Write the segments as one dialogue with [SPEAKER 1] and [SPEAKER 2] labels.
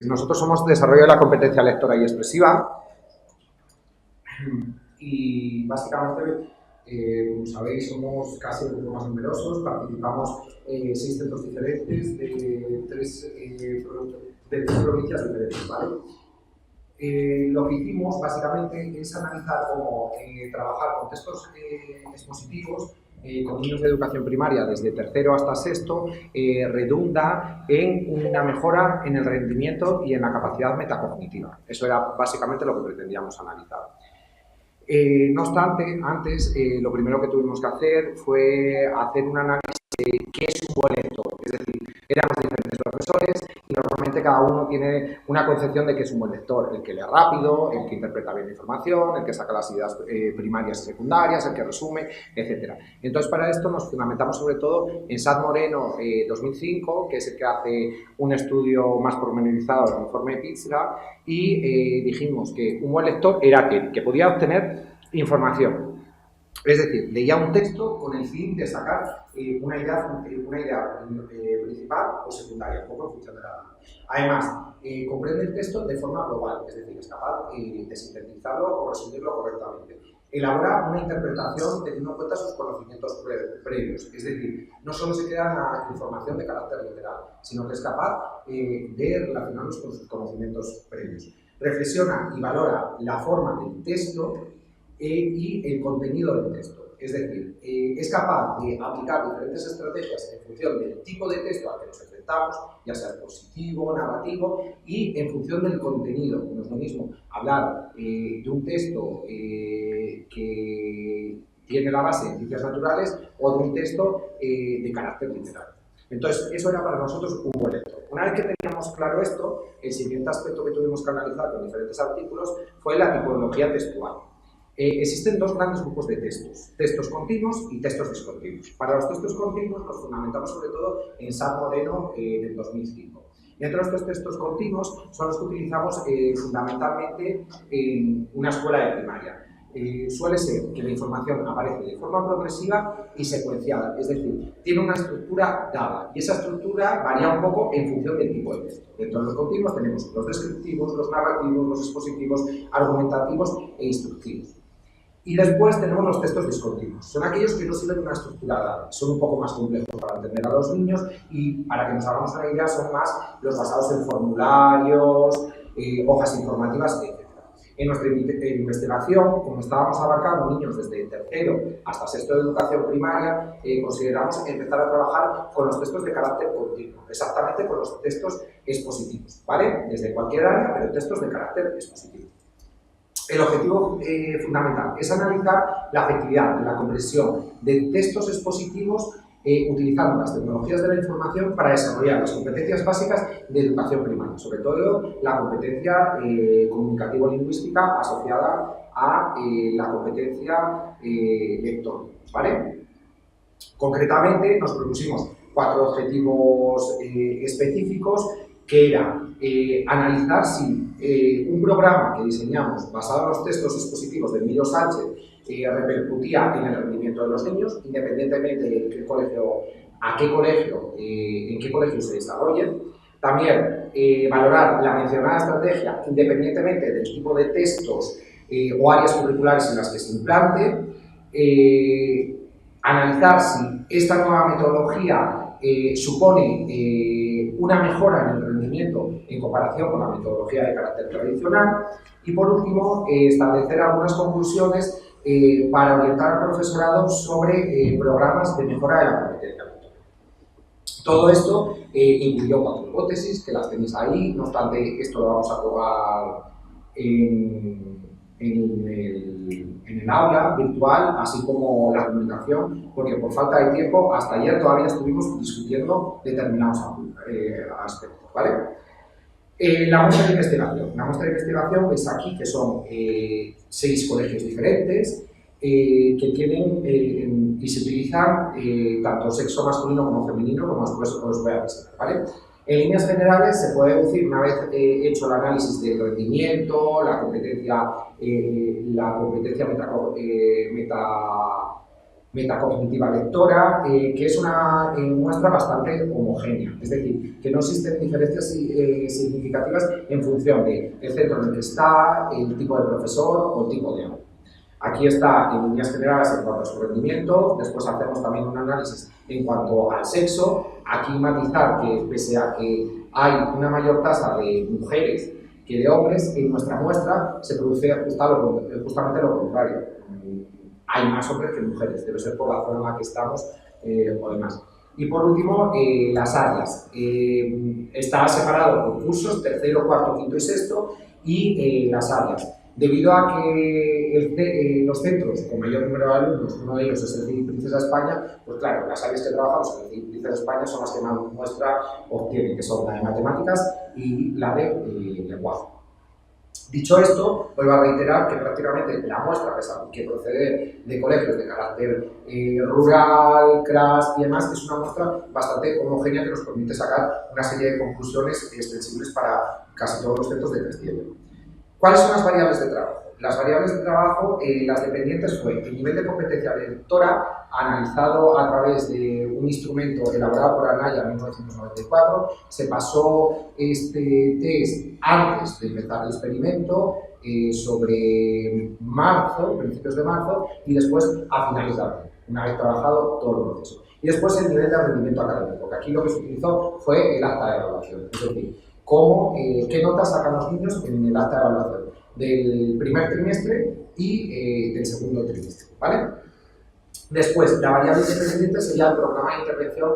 [SPEAKER 1] Nosotros somos desarrollo de la competencia lectora y expresiva y básicamente, como sabéis, somos casi los más numerosos, participamos 6 centros diferentes de tres provincias diferentes, ¿vale? Lo que hicimos básicamente es analizar cómo trabajar con textos expositivos con niños de educación primaria desde tercero hasta sexto redunda en una mejora en el rendimiento y en la capacidad metacognitiva. Eso era básicamente lo que pretendíamos analizar. No obstante, antes lo primero que tuvimos que hacer fue hacer un análisis de qué es un buen lector. Es decir, éramos diferentes profesores y normalmente cada uno tiene una concepción de qué es un buen lector. El que lee rápido, el que interpreta bien la información, el que saca las ideas primarias y secundarias, el que resume, etc. Entonces, para esto nos fundamentamos sobre todo en Sad Moreno 2005, que es el que hace un estudio más pormenorizado del informe de Pizarra, y dijimos que un buen lector era aquel que podía obtener información. Es decir, leía un texto con el fin de sacar una idea principal o secundaria, un poco en función de la... Además, comprende el texto de forma global, es decir, es capaz de sintetizarlo o resumirlo correctamente. Elabora una interpretación teniendo en cuenta sus conocimientos previos, es decir, no solo se queda en la información de carácter literal, sino que es capaz de relacionarlos con sus conocimientos previos. Reflexiona y valora la forma del texto y el contenido del texto. Es decir, es capaz de aplicar diferentes estrategias en función del tipo de texto al que nos enfrentamos, ya sea positivo, narrativo, y en función del contenido. No es lo mismo hablar de un texto que tiene la base en ciencias naturales o de un texto de carácter literario. Entonces, eso era para nosotros un buen lector. Una vez que teníamos claro esto, el siguiente aspecto que tuvimos que analizar con diferentes artículos fue la tipología textual. Existen dos grandes grupos de textos continuos y textos discontinuos. Para los textos continuos nos fundamentamos sobre todo en Sad Moreno del 2005. Entre estos textos continuos son los que utilizamos fundamentalmente en una escuela de primaria. Suele ser que la información aparece de forma progresiva y secuenciada, es decir, tiene una estructura dada y esa estructura varía un poco en función del tipo de texto. Dentro de los continuos tenemos los descriptivos, los narrativos, los expositivos, argumentativos e instructivos. Y después tenemos los textos discontinuos. Son aquellos que no siguen una estructura dada, son un poco más complejos para entender a los niños y para que nos hagamos una idea son más los basados en formularios, hojas informativas, etc. En nuestra investigación, como estábamos abarcando niños desde tercero hasta sexto de educación primaria, consideramos empezar a trabajar con los textos de carácter continuo, exactamente con los textos expositivos, ¿vale? Desde cualquier área, pero textos de carácter expositivo. El objetivo fundamental es analizar la afectividad de la comprensión de textos expositivos utilizando las tecnologías de la información para desarrollar las competencias básicas de educación primaria, sobre todo la competencia comunicativo-lingüística asociada a la competencia lector, ¿vale? Concretamente nos propusimos 4 objetivos específicos, que era analizar si un programa que diseñamos basado en los textos expositivos de Emilio Sánchez repercutía en el rendimiento de los niños, independientemente de en qué colegio se desarrollen. También valorar la mencionada estrategia independientemente del tipo de textos o áreas curriculares en las que se implante. Analizar si esta nueva metodología supone una mejora en el rendimiento en comparación con la metodología de carácter tradicional y, por último, establecer algunas conclusiones para orientar al profesorado sobre programas de mejora de la competencia lectora. Todo esto incluyó 4 hipótesis, que las tenéis ahí, no obstante, esto lo vamos a probar en el aula virtual, así como la comunicación, porque por falta de tiempo, hasta ayer todavía estuvimos discutiendo determinados aspectos, ¿vale? La muestra de investigación. La muestra de investigación es aquí, que son 6 colegios diferentes, que tienen y se utilizan tanto sexo masculino como femenino, como después os voy a presentar, ¿vale? En líneas generales se puede decir, una vez hecho el análisis del rendimiento, la competencia metacognitiva lectora, que es una muestra bastante homogénea, es decir, que no existen diferencias significativas en función del centro en el que está, el tipo de profesor o el tipo de aula. Aquí está en líneas generales en cuanto a su rendimiento, después hacemos también un análisis en cuanto al sexo, aquí matizar que pese a que hay una mayor tasa de mujeres que de hombres, en nuestra muestra se produce justamente lo contrario. Hay más hombres que mujeres, debe ser por la zona en la que estamos o demás. Y por último, las áreas. Está separado por cursos, tercero, cuarto, quinto y sexto, y las áreas. Debido a que los centros con mayor número de alumnos, uno de ellos es el CIDI Princesa España, pues claro, las áreas que trabajamos en el CIDI Princesa España son las que más muestra obtienen, que son la de matemáticas y la de lenguaje. Dicho esto, vuelvo a reiterar que prácticamente la muestra, que procede de colegios de carácter rural, CRAS y demás, es una muestra bastante homogénea que nos permite sacar una serie de conclusiones extensibles para casi todos los centros de Castilla. ¿Cuáles son las variables de trabajo? Las variables de trabajo, las dependientes fue el nivel de competencia lectora analizado a través de un instrumento elaborado por ANAYA en 1994. Se pasó este test antes de empezar el experimento sobre marzo, principios de marzo, y después a finales de abril, una vez trabajado todo el proceso. Y después el nivel de rendimiento académico, que aquí lo que se utilizó fue el acta de evaluación, es decir, qué notas sacan los niños en el acta de evaluación del primer trimestre y del segundo trimestre, ¿vale? Después, la variable independiente sería el programa de intervención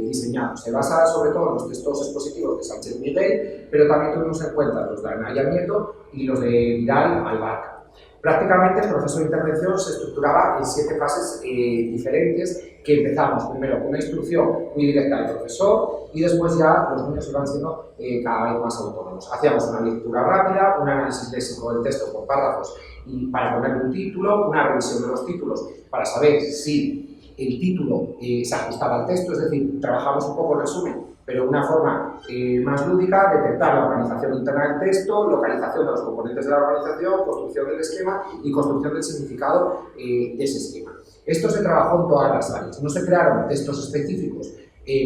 [SPEAKER 1] diseñado. Se basa sobre todo en los textos expositivos de Sánchez Miguel, pero también tuvimos en cuenta los de Anaya Nieto y los de Vidal Albarca. Prácticamente el proceso de intervención se estructuraba en 7 fases diferentes, que empezamos primero con una instrucción muy directa del profesor y después ya los niños iban siendo cada vez más autónomos. Hacíamos una lectura rápida, un análisis léxico del texto por párrafos y para ponerle un título, una revisión de los títulos para saber si el título se ajustaba al texto, es decir, trabajamos un poco el resumen, pero de una forma más lúdica, detectar la organización interna del texto, localización de los componentes de la organización, construcción del esquema y construcción del significado de ese esquema. Esto se trabajó en todas las áreas, no se crearon textos específicos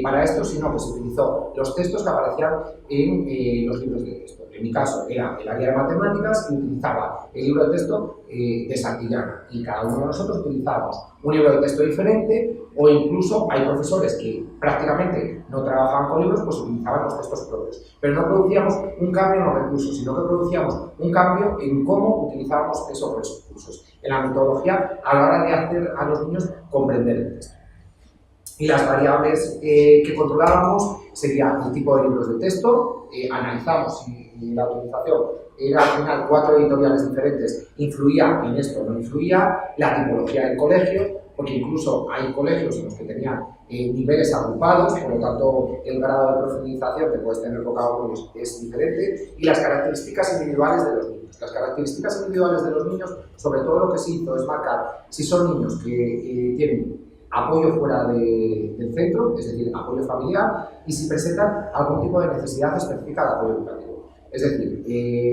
[SPEAKER 1] para esto, sino que se utilizó los textos que aparecían en los libros de texto. En mi caso era el área de matemáticas y utilizaba el libro de texto de Santillana, y cada uno de nosotros utilizábamos un libro de texto diferente, o incluso hay profesores que prácticamente no trabajaban con libros, pues utilizaban los textos propios. Pero no producíamos un cambio en los recursos, sino que producíamos un cambio en cómo utilizábamos esos recursos, en la metodología a la hora de hacer a los niños comprender el texto. Y las variables que controlábamos serían el tipo de libros de texto, analizamos si la utilización era al final 4 editoriales diferentes, influía en esto o no influía, la tipología del colegio, porque incluso hay colegios en los que tenían niveles agrupados, por lo tanto el grado de profundización que puedes tener con cada uno es diferente, y las características individuales de los niños. Las características individuales de los niños, sobre todo lo que se hizo es marcar si son niños que tienen apoyo fuera del centro, es decir, apoyo familiar, y si presentan algún tipo de necesidad específica de apoyo educativo. Es decir,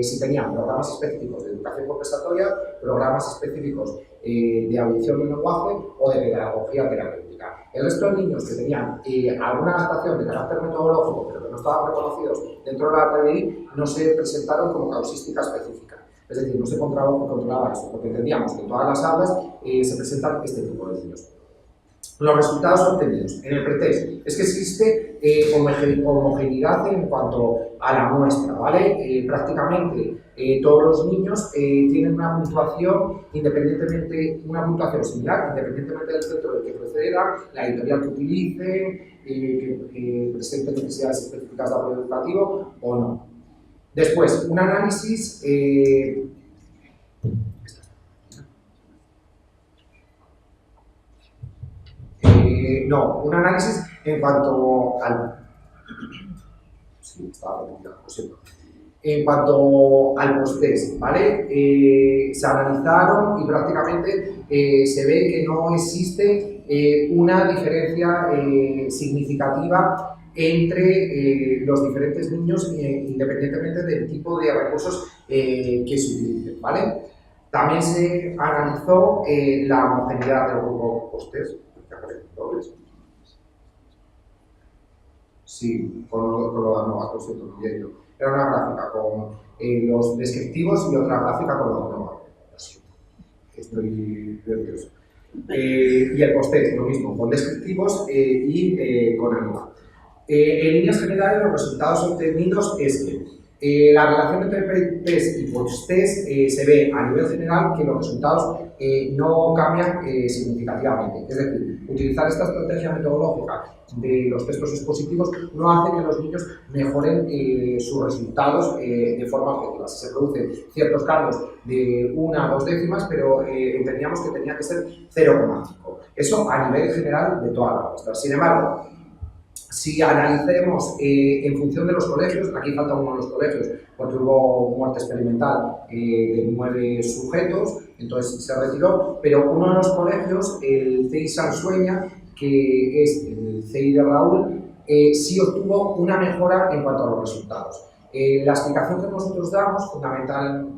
[SPEAKER 1] si tenían programas específicos de educación compensatoria, programas específicos de audición y lenguaje o de pedagogía terapéutica. El resto de niños que tenían alguna adaptación de carácter metodológico, pero que no estaban reconocidos dentro de la TDI, no se presentaron como causística específica. Es decir, no se controlaba eso, porque entendíamos que en todas las aulas se presentan este tipo de niños. Los resultados obtenidos en el pretest es que existe homogeneidad en cuanto a la muestra, ¿vale? Prácticamente todos los niños tienen una puntuación una puntuación similar, independientemente del centro del que procedan, la editorial que utilicen, que presenten necesidades específicas de apoyo educativo o no. Después, un análisis un análisis en cuanto al... Sí, estaba repitiendo, lo siento. En cuanto al post-test, ¿vale? Se analizaron y prácticamente se ve que no existe una diferencia significativa entre los diferentes niños, independientemente del tipo de recursos que se utilicen, ¿vale? También se analizó la homogeneidad del grupo post-test, que aparecen dobles. Sí, con lo de Nova, por cierto, no había ido. Era una gráfica con los descriptivos y otra gráfica con los de Nova. Estoy nervioso. Y el post-test, lo mismo, con descriptivos y con ANOVA. En líneas generales, los resultados obtenidos es que la relación entre pre-test y post-test se ve a nivel general que los resultados no cambian significativamente. Es decir, utilizar esta estrategia metodológica de los textos expositivos no hace que los niños mejoren sus resultados de forma objetiva. Se producen ciertos cambios de 1 a 2 décimas, pero entendíamos que tenía que ser 0,5. Eso a nivel general de toda la muestra. Sin embargo, si analicemos en función de los colegios, aquí falta uno de los colegios porque hubo muerte experimental de 9 sujetos, entonces se retiró, pero uno de los colegios, el CEI Sansueña, que es el CEI de Raúl, sí obtuvo una mejora en cuanto a los resultados. La explicación que nosotros damos, fundamental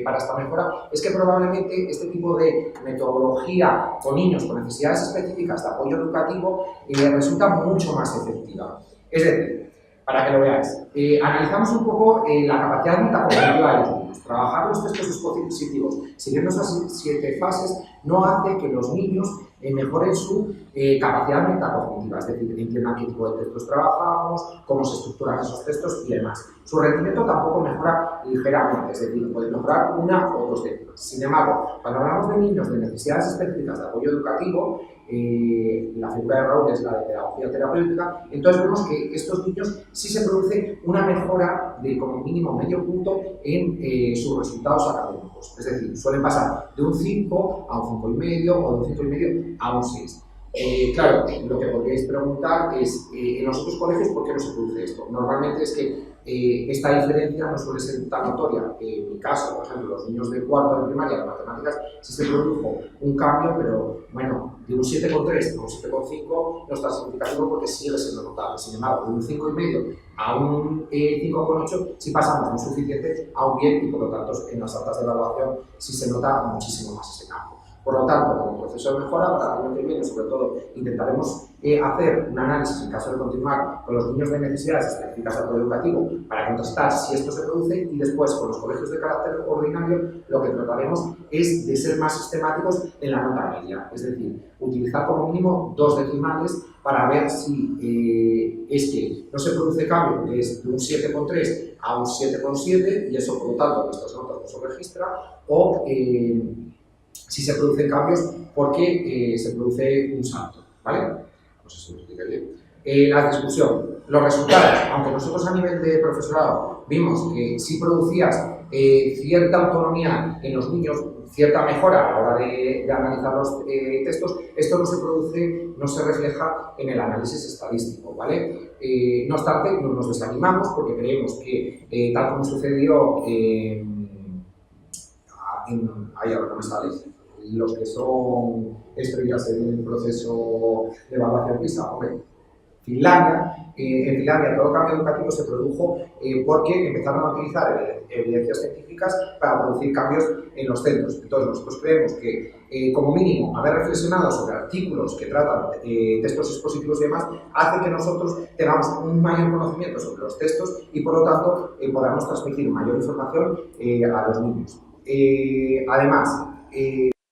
[SPEAKER 1] para esta mejora, es que probablemente este tipo de metodología con niños con necesidades específicas de apoyo educativo resulta mucho más efectiva. Es decir, para que lo veáis, analizamos un poco la capacidad metacognitiva de los niños. Trabajar los textos expositivos siguiendo esas 7 fases no hace que los niños mejoren su capacidad metacognitiva, es decir, entiendan qué tipo de textos trabajamos, cómo se estructuran esos textos y demás. Su rendimiento tampoco mejora ligeramente, es decir, puede mejorar 1 o 2 décimas. Sin embargo, cuando hablamos de niños de necesidades específicas de apoyo educativo, la figura de Raúl es la de pedagogía terapéutica, entonces vemos que estos niños sí se produce una mejora de como mínimo medio punto en sus resultados académicos. Es decir, suelen pasar de un 5 a un 5,5 o de un 5,5 a un 6. Claro, lo que podríais preguntar es, en los otros colegios, ¿por qué no se produce esto? Normalmente es que esta diferencia no suele ser tan notoria. En mi caso, por ejemplo, los niños de cuarto de primaria de matemáticas sí se produjo un cambio, pero bueno, de un 7,3 a un 7,5 no está significativo porque sigue siendo notable. Sin embargo, de un 5,5 a un 5,8 sí pasamos muy suficiente a un bien y por lo tanto en las altas de evaluación sí se nota muchísimo más ese cambio. Por lo tanto, como proceso de mejora, para el año que viene, sobre todo, intentaremos hacer un análisis en caso de continuar con los niños de necesidades específicas de apoyo educativo para contrastar si esto se produce y después con los colegios de carácter ordinario lo que trataremos es de ser más sistemáticos en la nota media, es decir, utilizar como mínimo 2 decimales para ver si es que no se produce cambio, que es de un 7,3 a un 7,7 y eso por lo tanto nuestras notas no se registra, o si se producen cambios porque se produce un salto, ¿vale? No sé si me explica bien. La discusión, los resultados, aunque nosotros a nivel de profesorado vimos que sí producías cierta autonomía en los niños, cierta mejora a la hora de analizar los textos, esto no se produce, no se refleja en el análisis estadístico, ¿vale? No obstante, no nos desanimamos porque creemos que, tal como sucedió ahora no me sale, los que son estrellas en el proceso de evaluación PISA, hombre, Finlandia, en Finlandia todo cambio educativo se produjo porque empezaron a utilizar evidencias científicas para producir cambios en los centros. Entonces nosotros creemos que como mínimo haber reflexionado sobre artículos que tratan textos expositivos y demás hace que nosotros tengamos un mayor conocimiento sobre los textos y por lo tanto podamos transmitir mayor información a los niños. Además,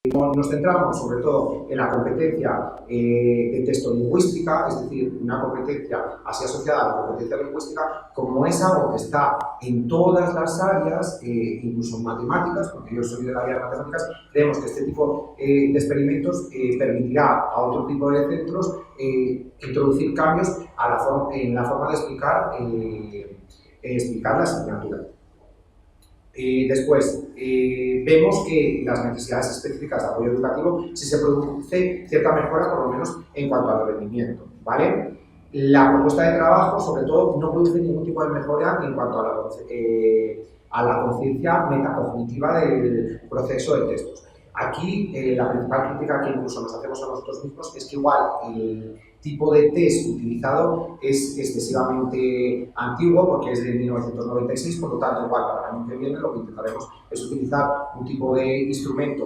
[SPEAKER 1] nos centramos sobre todo en la competencia de texto-lingüística, es decir, una competencia así asociada a la competencia lingüística, como es algo que está en todas las áreas, incluso en matemáticas, porque yo soy del área de matemáticas, creemos que este tipo de experimentos permitirá a otro tipo de centros introducir cambios en la forma de explicar la asignatura. Después, vemos que las necesidades específicas de apoyo educativo sí se produce cierta mejora, por lo menos en cuanto al rendimiento, ¿vale? La propuesta de trabajo, sobre todo, no produce ningún tipo de mejora en cuanto a la conciencia metacognitiva del proceso de textos. Aquí, la principal crítica que incluso nos hacemos a nosotros mismos es que igual tipo de test utilizado es excesivamente antiguo porque es de 1996, por lo tanto, igual para el año que viene lo que intentaremos es utilizar un tipo de instrumento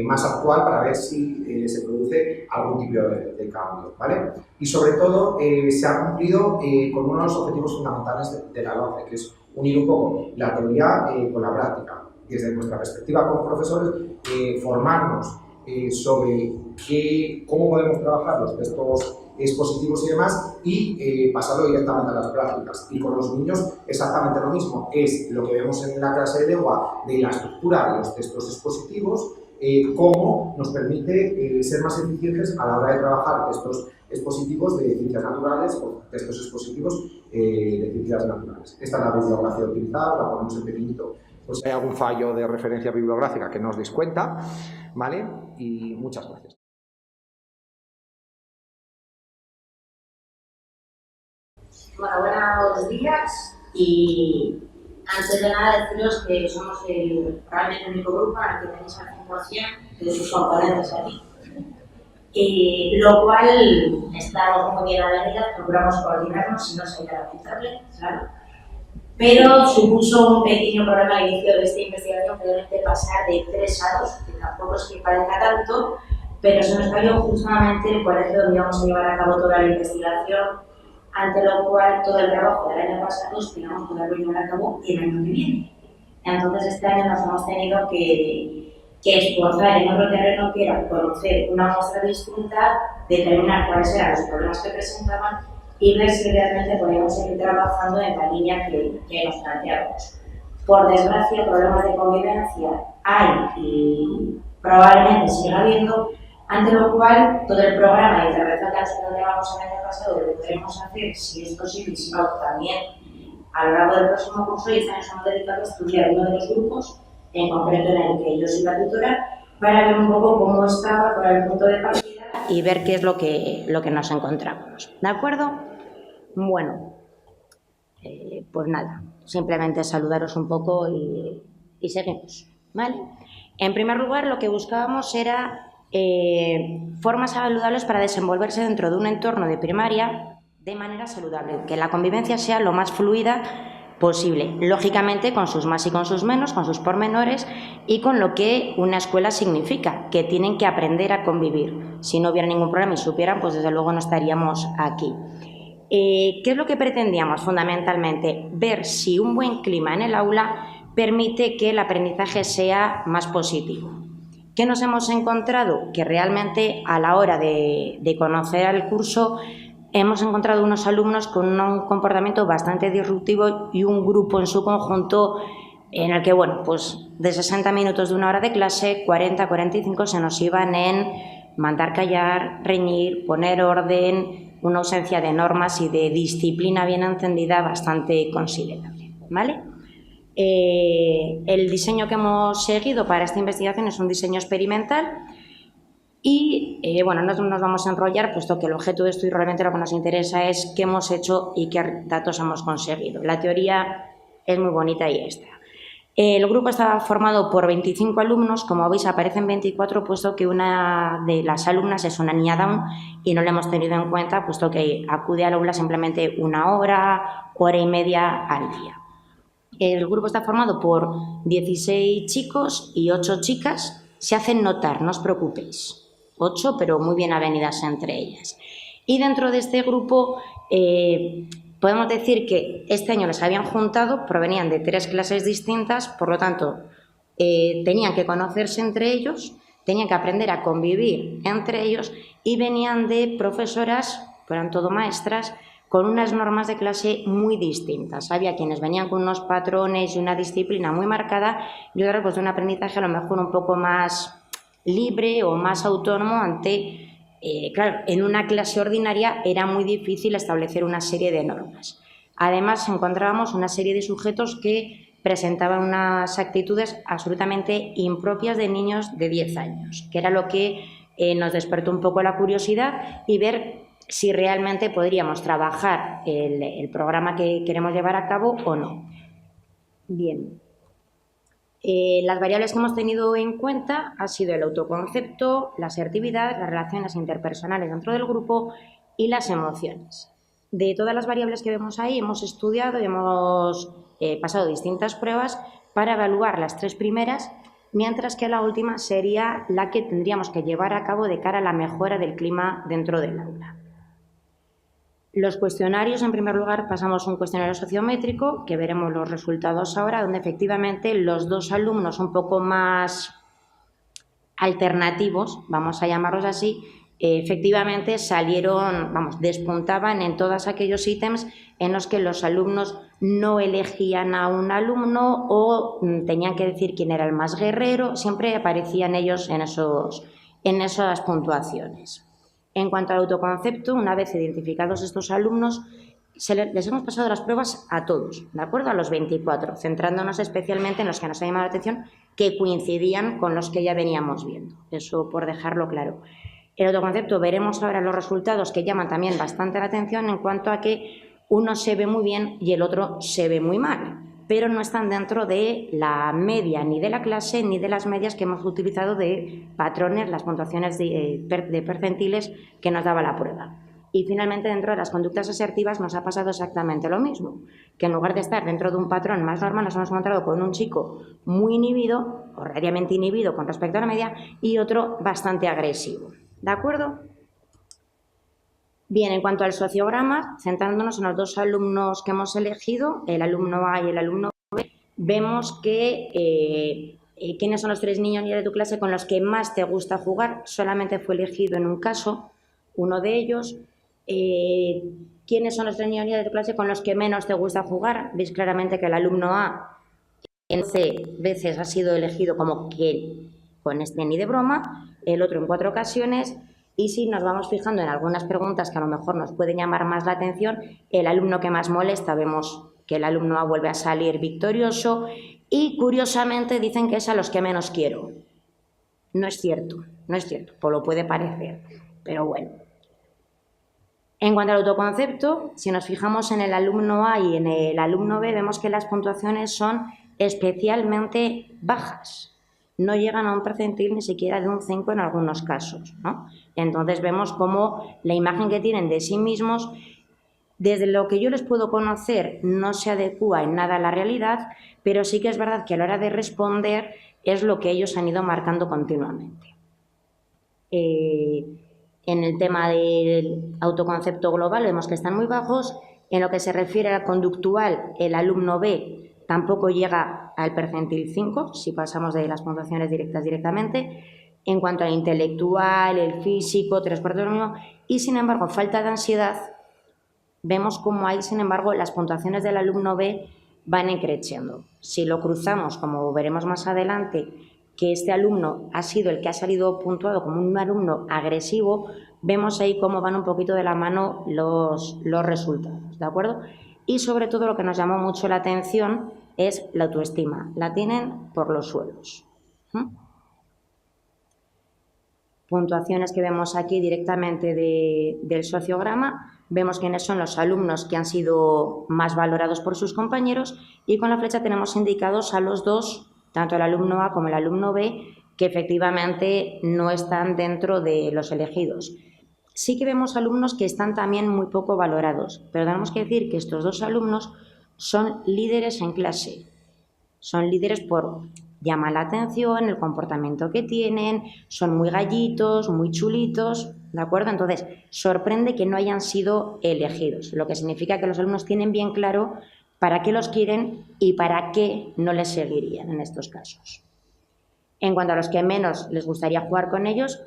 [SPEAKER 1] más actual para ver si se produce algún tipo de cambio, ¿vale? Y sobre todo se ha cumplido con uno de los objetivos fundamentales de la LOCE, que es unir un poco la teoría con la práctica. Desde nuestra perspectiva como profesores, formarnos sobre cómo podemos trabajar los textos expositivos y demás y pasarlo directamente a las prácticas. Y con los niños exactamente lo mismo, es lo que vemos en la clase de lengua de la estructura de los textos expositivos, cómo nos permite ser más eficientes a la hora de trabajar textos expositivos de ciencias naturales o textos expositivos de ciencias naturales. Esta es la bibliografía utilizada, la ponemos en pequeñito. Pues si hay algún fallo de referencia bibliográfica que no os deis cuenta, ¿vale? Y muchas gracias.
[SPEAKER 2] Bueno, buenos días y antes de nada deciros que somos realmente el único grupo en el que tenéis al 100% de sus componentes aquí. Lo cual estamos muy bien avenidas, procuramos coordinarnos si no sería lamentable, claro. Pero supuso un pequeño problema al inicio de esta investigación que debe de pasar de 3 a 2, que tampoco es que parezca tanto, pero se nos cayó justamente el colegio donde íbamos a llevar a cabo toda la investigación, ante lo cual todo el trabajo del año pasado esperamos poderlo llevar a cabo el año que viene. Entonces este año nos hemos tenido que esforzar en otro terreno que era conocer una muestra distinta, determinar cuáles eran los problemas que presentaban y ver si realmente podíamos seguir trabajando en la línea que nos planteamos. Por desgracia, problemas de convivencia hay y probablemente siga habiendo, ante lo cual todo el programa de intervención que nosotros llevamos el año pasado lo podremos hacer, si es posible, si no, también a lo largo del próximo curso, y este año nos hemos dedicado a estudiar uno de los grupos, en concreto en el que yo soy la tutora, para ver un poco cómo estaba con el punto de partida y ver qué es lo que nos encontramos. ¿De acuerdo? Bueno, pues nada, simplemente saludaros un poco y seguimos, ¿vale? En primer lugar, lo que buscábamos era formas saludables para desenvolverse dentro de un entorno de primaria de manera saludable, que la convivencia sea lo más fluida posible, lógicamente con sus más y con sus menos, con sus pormenores y con lo que una escuela significa, que tienen que aprender a convivir. Si no hubiera ningún problema y supieran, pues desde luego no estaríamos aquí. ¿Qué es lo que pretendíamos fundamentalmente? Ver si un buen clima en el aula permite que el aprendizaje sea más positivo. ¿Qué nos hemos encontrado? Que realmente a la hora de conocer el curso hemos encontrado unos alumnos con un comportamiento bastante disruptivo y un grupo en su conjunto en el que, bueno, pues de 60 minutos de una hora de clase, 40-45 se nos iban en mandar callar, reñir, poner orden, una ausencia de normas y de disciplina bien entendida bastante considerable, ¿vale? El diseño que hemos seguido para esta investigación es un diseño experimental y, bueno, no nos vamos a enrollar, puesto que el objeto de estudio realmente lo que nos interesa es qué hemos hecho y qué datos hemos conseguido. La teoría es muy bonita y extra. El grupo estaba formado por 25 alumnos, como veis aparecen 24, puesto que una de las alumnas es una niña Down y no la hemos tenido en cuenta, puesto que acude al aula simplemente una hora, hora y media al día. El grupo está formado por 16 chicos y 8 chicas. Se hacen notar, no os preocupéis. 8, pero muy bien avenidas entre ellas. Y dentro de este grupo podemos decir que este año les habían juntado, provenían de 3 clases distintas, por lo tanto, tenían que conocerse entre ellos, tenían que aprender a convivir entre ellos y venían de profesoras, eran todo maestras, con unas normas de clase muy distintas. Había quienes venían con unos patrones y una disciplina muy marcada y otras pues de un aprendizaje a lo mejor un poco más libre o más autónomo ante... claro, en una clase ordinaria era muy difícil establecer una serie de normas. Además, encontrábamos una serie de sujetos que presentaban unas actitudes absolutamente impropias de niños de 10 años, que era lo que nos despertó un poco la curiosidad y ver si realmente podríamos trabajar el programa que queremos llevar a cabo o no. Bien. Las variables que hemos tenido en cuenta han sido el autoconcepto, la asertividad, las relaciones interpersonales dentro del grupo y las emociones. De todas las variables que vemos ahí, hemos estudiado y hemos pasado distintas pruebas para evaluar las 3 primeras, mientras que la última sería la que tendríamos que llevar a cabo de cara a la mejora del clima dentro del aula. Los cuestionarios, en primer lugar, pasamos un cuestionario sociométrico, que veremos los resultados ahora, donde efectivamente los 2 alumnos un poco más alternativos, vamos a llamarlos así, efectivamente salieron, despuntaban en todos aquellos ítems en los que los alumnos no elegían a un alumno o tenían que decir quién era el más guerrero, siempre aparecían ellos en esas puntuaciones. En cuanto al autoconcepto, una vez identificados estos alumnos, les hemos pasado las pruebas a todos, ¿de acuerdo? A los 24, centrándonos especialmente en los que nos ha llamado la atención, que coincidían con los que ya veníamos viendo. Eso por dejarlo claro. El autoconcepto, veremos ahora los resultados que llaman también bastante la atención en cuanto a que uno se ve muy bien y el otro se ve muy mal, pero no están dentro de la media ni de la clase ni de las medias que hemos utilizado de patrones, las puntuaciones de percentiles que nos daba la prueba. Y finalmente, dentro de las conductas asertivas nos ha pasado exactamente lo mismo, que en lugar de estar dentro de un patrón más normal nos hemos encontrado con un chico muy inhibido, o raramente inhibido con respecto a la media, y otro bastante agresivo. ¿De acuerdo? Bien, en cuanto al sociograma, centrándonos en los 2 alumnos que hemos elegido, el alumno A y el alumno B, vemos que quiénes son los 3 niños de tu clase con los que más te gusta jugar. Solamente fue elegido en un caso, uno de ellos. ¿Quiénes son los 3 niños de tu clase con los que menos te gusta jugar? Veis claramente que el alumno A en 11 veces ha sido elegido como que con este ni de broma, el otro en 4 ocasiones, y si nos vamos fijando en algunas preguntas que a lo mejor nos pueden llamar más la atención, el alumno que más molesta, vemos que el alumno A vuelve a salir victorioso y curiosamente dicen que es a los que menos quiero. No es cierto, pues lo puede parecer, pero bueno. En cuanto al autoconcepto, si nos fijamos en el alumno A y en el alumno B, vemos que las puntuaciones son especialmente bajas. No llegan a un percentil ni siquiera de un 5 en algunos casos, ¿no? Entonces vemos cómo la imagen que tienen de sí mismos, desde lo que yo les puedo conocer, no se adecúa en nada a la realidad, pero sí que es verdad que a la hora de responder es lo que ellos han ido marcando continuamente. En el tema del autoconcepto global vemos que están muy bajos. En lo que se refiere a la conductual, el alumno B tampoco llega al percentil 5, si pasamos de las puntuaciones directamente. En cuanto al intelectual, el físico, 3/4 de lo mismo. Y, sin embargo, falta de ansiedad, vemos cómo ahí, sin embargo, las puntuaciones del alumno B van creciendo. Si lo cruzamos, como veremos más adelante, que este alumno ha sido el que ha salido puntuado como un alumno agresivo, vemos ahí cómo van un poquito de la mano los resultados, ¿de acuerdo? Y sobre todo lo que nos llamó mucho la atención es la autoestima. La tienen por los suelos. Puntuaciones que vemos aquí directamente del sociograma. Vemos quiénes son los alumnos que han sido más valorados por sus compañeros y con la flecha tenemos indicados a los 2, tanto el alumno A como el alumno B, que efectivamente no están dentro de los elegidos. Sí que vemos alumnos que están también muy poco valorados, pero tenemos que decir que estos 2 alumnos son líderes en clase. Son líderes por llamar la atención, el comportamiento que tienen, son muy gallitos, muy chulitos, ¿de acuerdo? Entonces, sorprende que no hayan sido elegidos, lo que significa que los alumnos tienen bien claro para qué los quieren y para qué no les seguirían en estos casos. En cuanto a los que menos les gustaría jugar con ellos,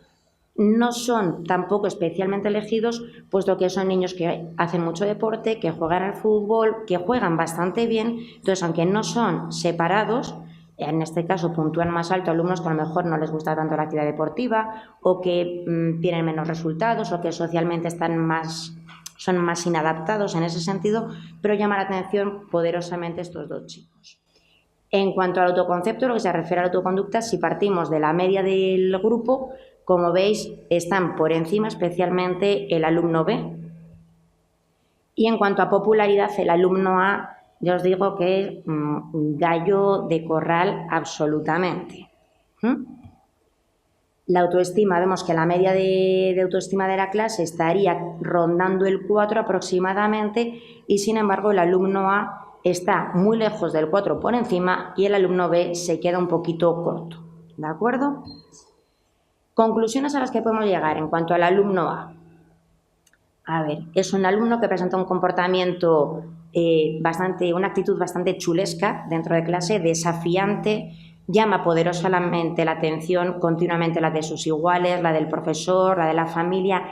[SPEAKER 2] no son tampoco especialmente elegidos, puesto que son niños que hacen mucho deporte, que juegan al fútbol, que juegan bastante bien. Entonces, aunque no son separados, en este caso puntúan más alto alumnos que a lo mejor no les gusta tanto la actividad deportiva o que tienen menos resultados o que socialmente son más inadaptados en ese sentido, pero llama la atención poderosamente estos 2 chicos. En cuanto al autoconcepto, lo que se refiere a la autoconducta, si partimos de la media del grupo, como veis, están por encima especialmente el alumno B. Y en cuanto a popularidad, el alumno A, yo os digo que es gallo de corral absolutamente.
[SPEAKER 3] La autoestima, vemos que la media de autoestima de la clase estaría rondando el 4 aproximadamente y, sin embargo, el alumno A está muy lejos del 4 por encima y el alumno B se queda un poquito corto. ¿De acuerdo? Conclusiones a las que podemos llegar en cuanto al alumno A. A ver, es un alumno que presenta un comportamiento una actitud bastante chulesca dentro de clase, desafiante, llama poderosamente la atención continuamente la de sus iguales, la del profesor, la de la familia.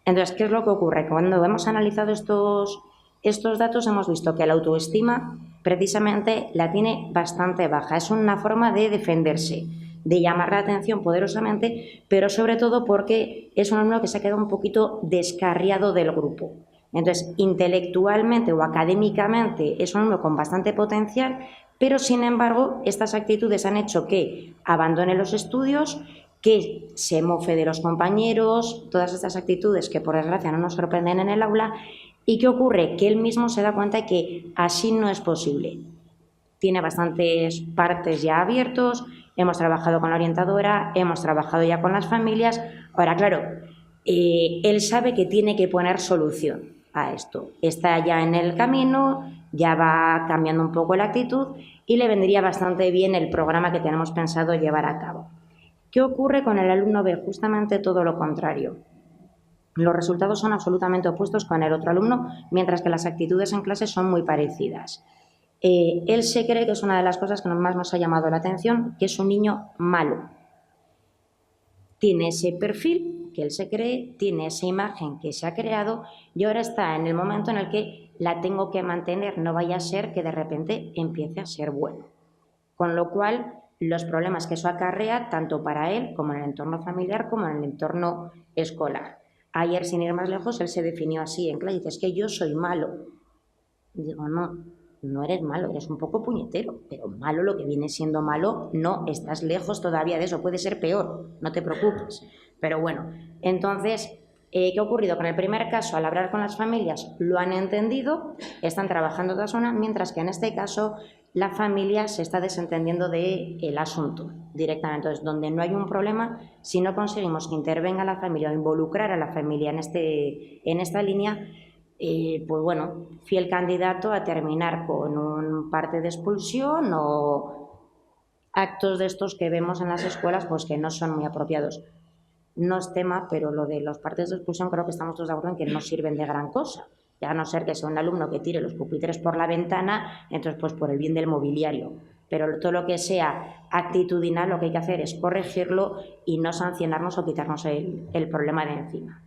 [SPEAKER 3] Entonces, ¿qué es lo que ocurre? Cuando hemos analizado estos datos hemos visto que la autoestima precisamente la tiene bastante baja. Es una forma de defenderse, de llamar la atención poderosamente, pero sobre todo porque es un alumno que se ha quedado un poquito descarriado del grupo. Entonces, intelectualmente o académicamente es un alumno con bastante potencial, pero sin embargo estas actitudes han hecho que abandone los estudios, que se mofe de los compañeros, todas estas actitudes que por desgracia no nos sorprenden en el aula. ¿Y qué ocurre? Que él mismo se da cuenta de que así no es posible. Tiene bastantes partes ya abiertos, hemos trabajado con la orientadora, hemos trabajado ya con las familias. Ahora, claro, él sabe que tiene que poner solución a esto. Está ya en el camino, ya va cambiando un poco la actitud y le vendría bastante bien el programa que tenemos pensado llevar a cabo. ¿Qué ocurre con el alumno B? Justamente todo lo contrario. Los resultados son absolutamente opuestos con el otro alumno, mientras que las actitudes en clase son muy parecidas. Él se cree, que es una de las cosas que más nos ha llamado la atención, que es un niño malo. Tiene ese perfil que él se cree, tiene esa imagen que se ha creado y ahora está en el momento en el que la tengo que mantener, no vaya a ser que de repente empiece a ser bueno. Con lo cual, los problemas que eso acarrea, tanto para él como en el entorno familiar como en el entorno escolar. Ayer, sin ir más lejos, él se definió así en clase, dice, es que yo soy malo. Y digo, no eres malo, eres un poco puñetero, pero malo, lo que viene siendo malo, no, estás lejos todavía de eso, puede ser peor, no te preocupes. Pero bueno, entonces, ¿qué ha ocurrido? Con el primer caso, al hablar con las familias, lo han entendido, están trabajando otra zona, mientras que en este caso la familia se está desentendiendo del asunto directamente. Entonces, donde no hay un problema, si no conseguimos que intervenga la familia o involucrar a la familia en esta línea, pues bueno, fiel candidato a terminar con un parte de expulsión o actos de estos que vemos en las escuelas, pues que no son muy apropiados. No es tema, pero lo de los partes de expulsión creo que estamos todos de acuerdo en que no sirven de gran cosa. Ya a no ser que sea un alumno que tire los pupitres por la ventana, entonces pues por el bien del mobiliario. Pero todo lo que sea actitudinal, lo que hay que hacer es corregirlo y no sancionarnos o quitarnos el problema de encima.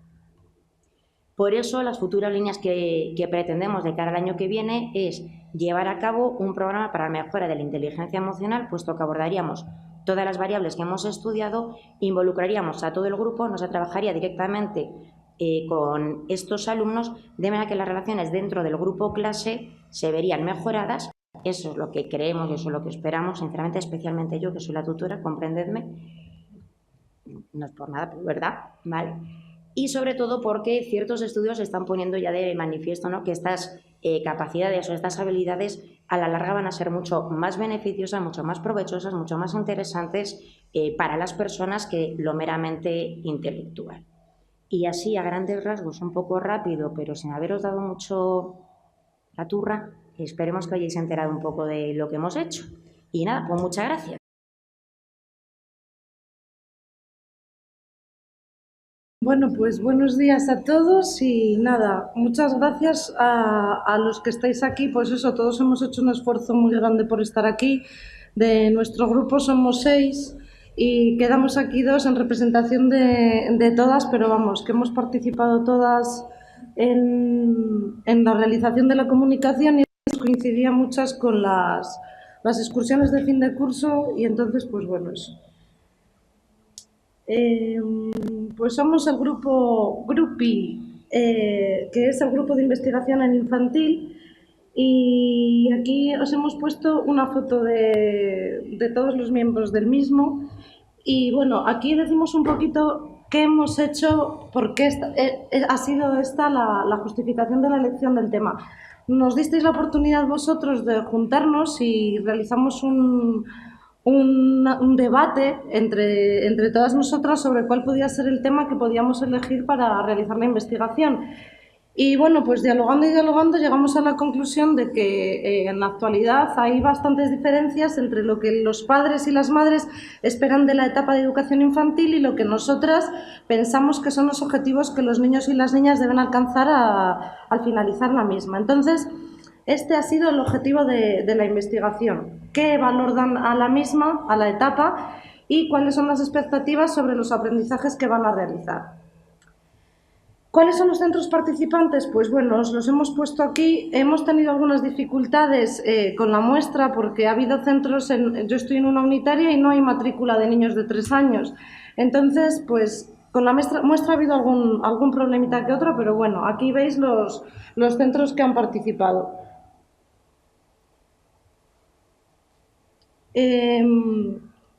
[SPEAKER 3] Por eso, las futuras líneas que pretendemos de cara al año que viene es llevar a cabo un programa para la mejora de la inteligencia emocional, puesto que abordaríamos todas las variables que hemos estudiado, involucraríamos a todo el grupo, nos trabajaría directamente con estos alumnos, de manera que las relaciones dentro del grupo clase se verían mejoradas. Eso es lo que creemos y eso es lo que esperamos, sinceramente, especialmente yo, que soy la tutora, comprendedme. No es por nada, pero verdad, ¿vale? Y sobre todo porque ciertos estudios están poniendo ya de manifiesto, ¿no?, que estas capacidades o estas habilidades a la larga van a ser mucho más beneficiosas, mucho más provechosas, mucho más interesantes para las personas que lo meramente intelectual. Y así, a grandes rasgos, un poco rápido, pero sin haberos dado mucho la turra, esperemos que hayáis enterado un poco de lo que hemos hecho. Y nada, pues muchas gracias.
[SPEAKER 4] Bueno, pues buenos días a todos y nada, muchas gracias a los que estáis aquí, pues eso, todos hemos hecho un esfuerzo muy grande por estar aquí. De nuestro grupo somos 6 y quedamos aquí 2 en representación de todas, pero vamos, que hemos participado todas en la realización de la comunicación y coincidía muchas con las excursiones de fin de curso y entonces, pues bueno, eso. Pues somos el grupo GRUPI, que es el grupo de investigación en infantil, y aquí os hemos puesto una foto de todos los miembros del mismo. Y bueno, aquí decimos un poquito qué hemos hecho, por qué ha sido esta la justificación de la elección del tema. Nos disteis la oportunidad vosotros de juntarnos y realizamos un debate entre todas nosotras sobre cuál podía ser el tema que podíamos elegir para realizar la investigación. Y bueno, pues dialogando y dialogando llegamos a la conclusión de que en la actualidad hay bastantes diferencias entre lo que los padres y las madres esperan de la etapa de educación infantil y lo que nosotras pensamos que son los objetivos que los niños y las niñas deben alcanzar al finalizar la misma. Entonces, este ha sido el objetivo de la investigación. ¿Qué valor dan a la misma, a la etapa, y cuáles son las expectativas sobre los aprendizajes que van a realizar? ¿Cuáles son los centros participantes? Pues bueno, os los hemos puesto aquí. Hemos tenido algunas dificultades con la muestra porque ha habido centros, yo estoy en una unitaria y no hay matrícula de niños de 3 años. Entonces, pues con la muestra ha habido algún problemita que otro, pero bueno, aquí veis los centros que han participado.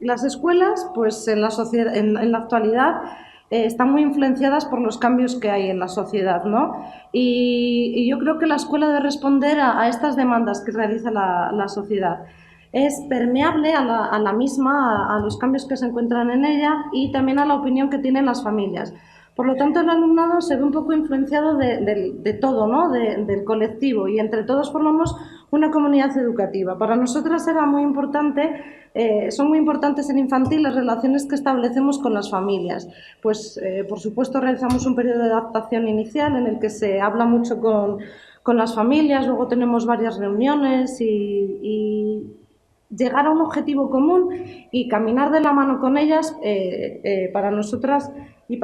[SPEAKER 4] Las escuelas, pues en la actualidad, están muy influenciadas por los cambios que hay en la sociedad, ¿no? Y yo creo que la escuela debe responder a estas demandas que realiza la sociedad. Es permeable a la misma, a los cambios que se encuentran en ella y también a la opinión que tienen las familias. Por lo tanto, el alumnado se ve un poco influenciado de todo, ¿no? Del colectivo, y entre todos formamos una comunidad educativa. Para nosotras era muy importante, son muy importantes en infantil las relaciones que establecemos con las familias. Pues, por supuesto, realizamos un periodo de adaptación inicial en el que se habla mucho con las familias, luego tenemos varias reuniones y llegar a un objetivo común y caminar de la mano con ellas, para nosotras y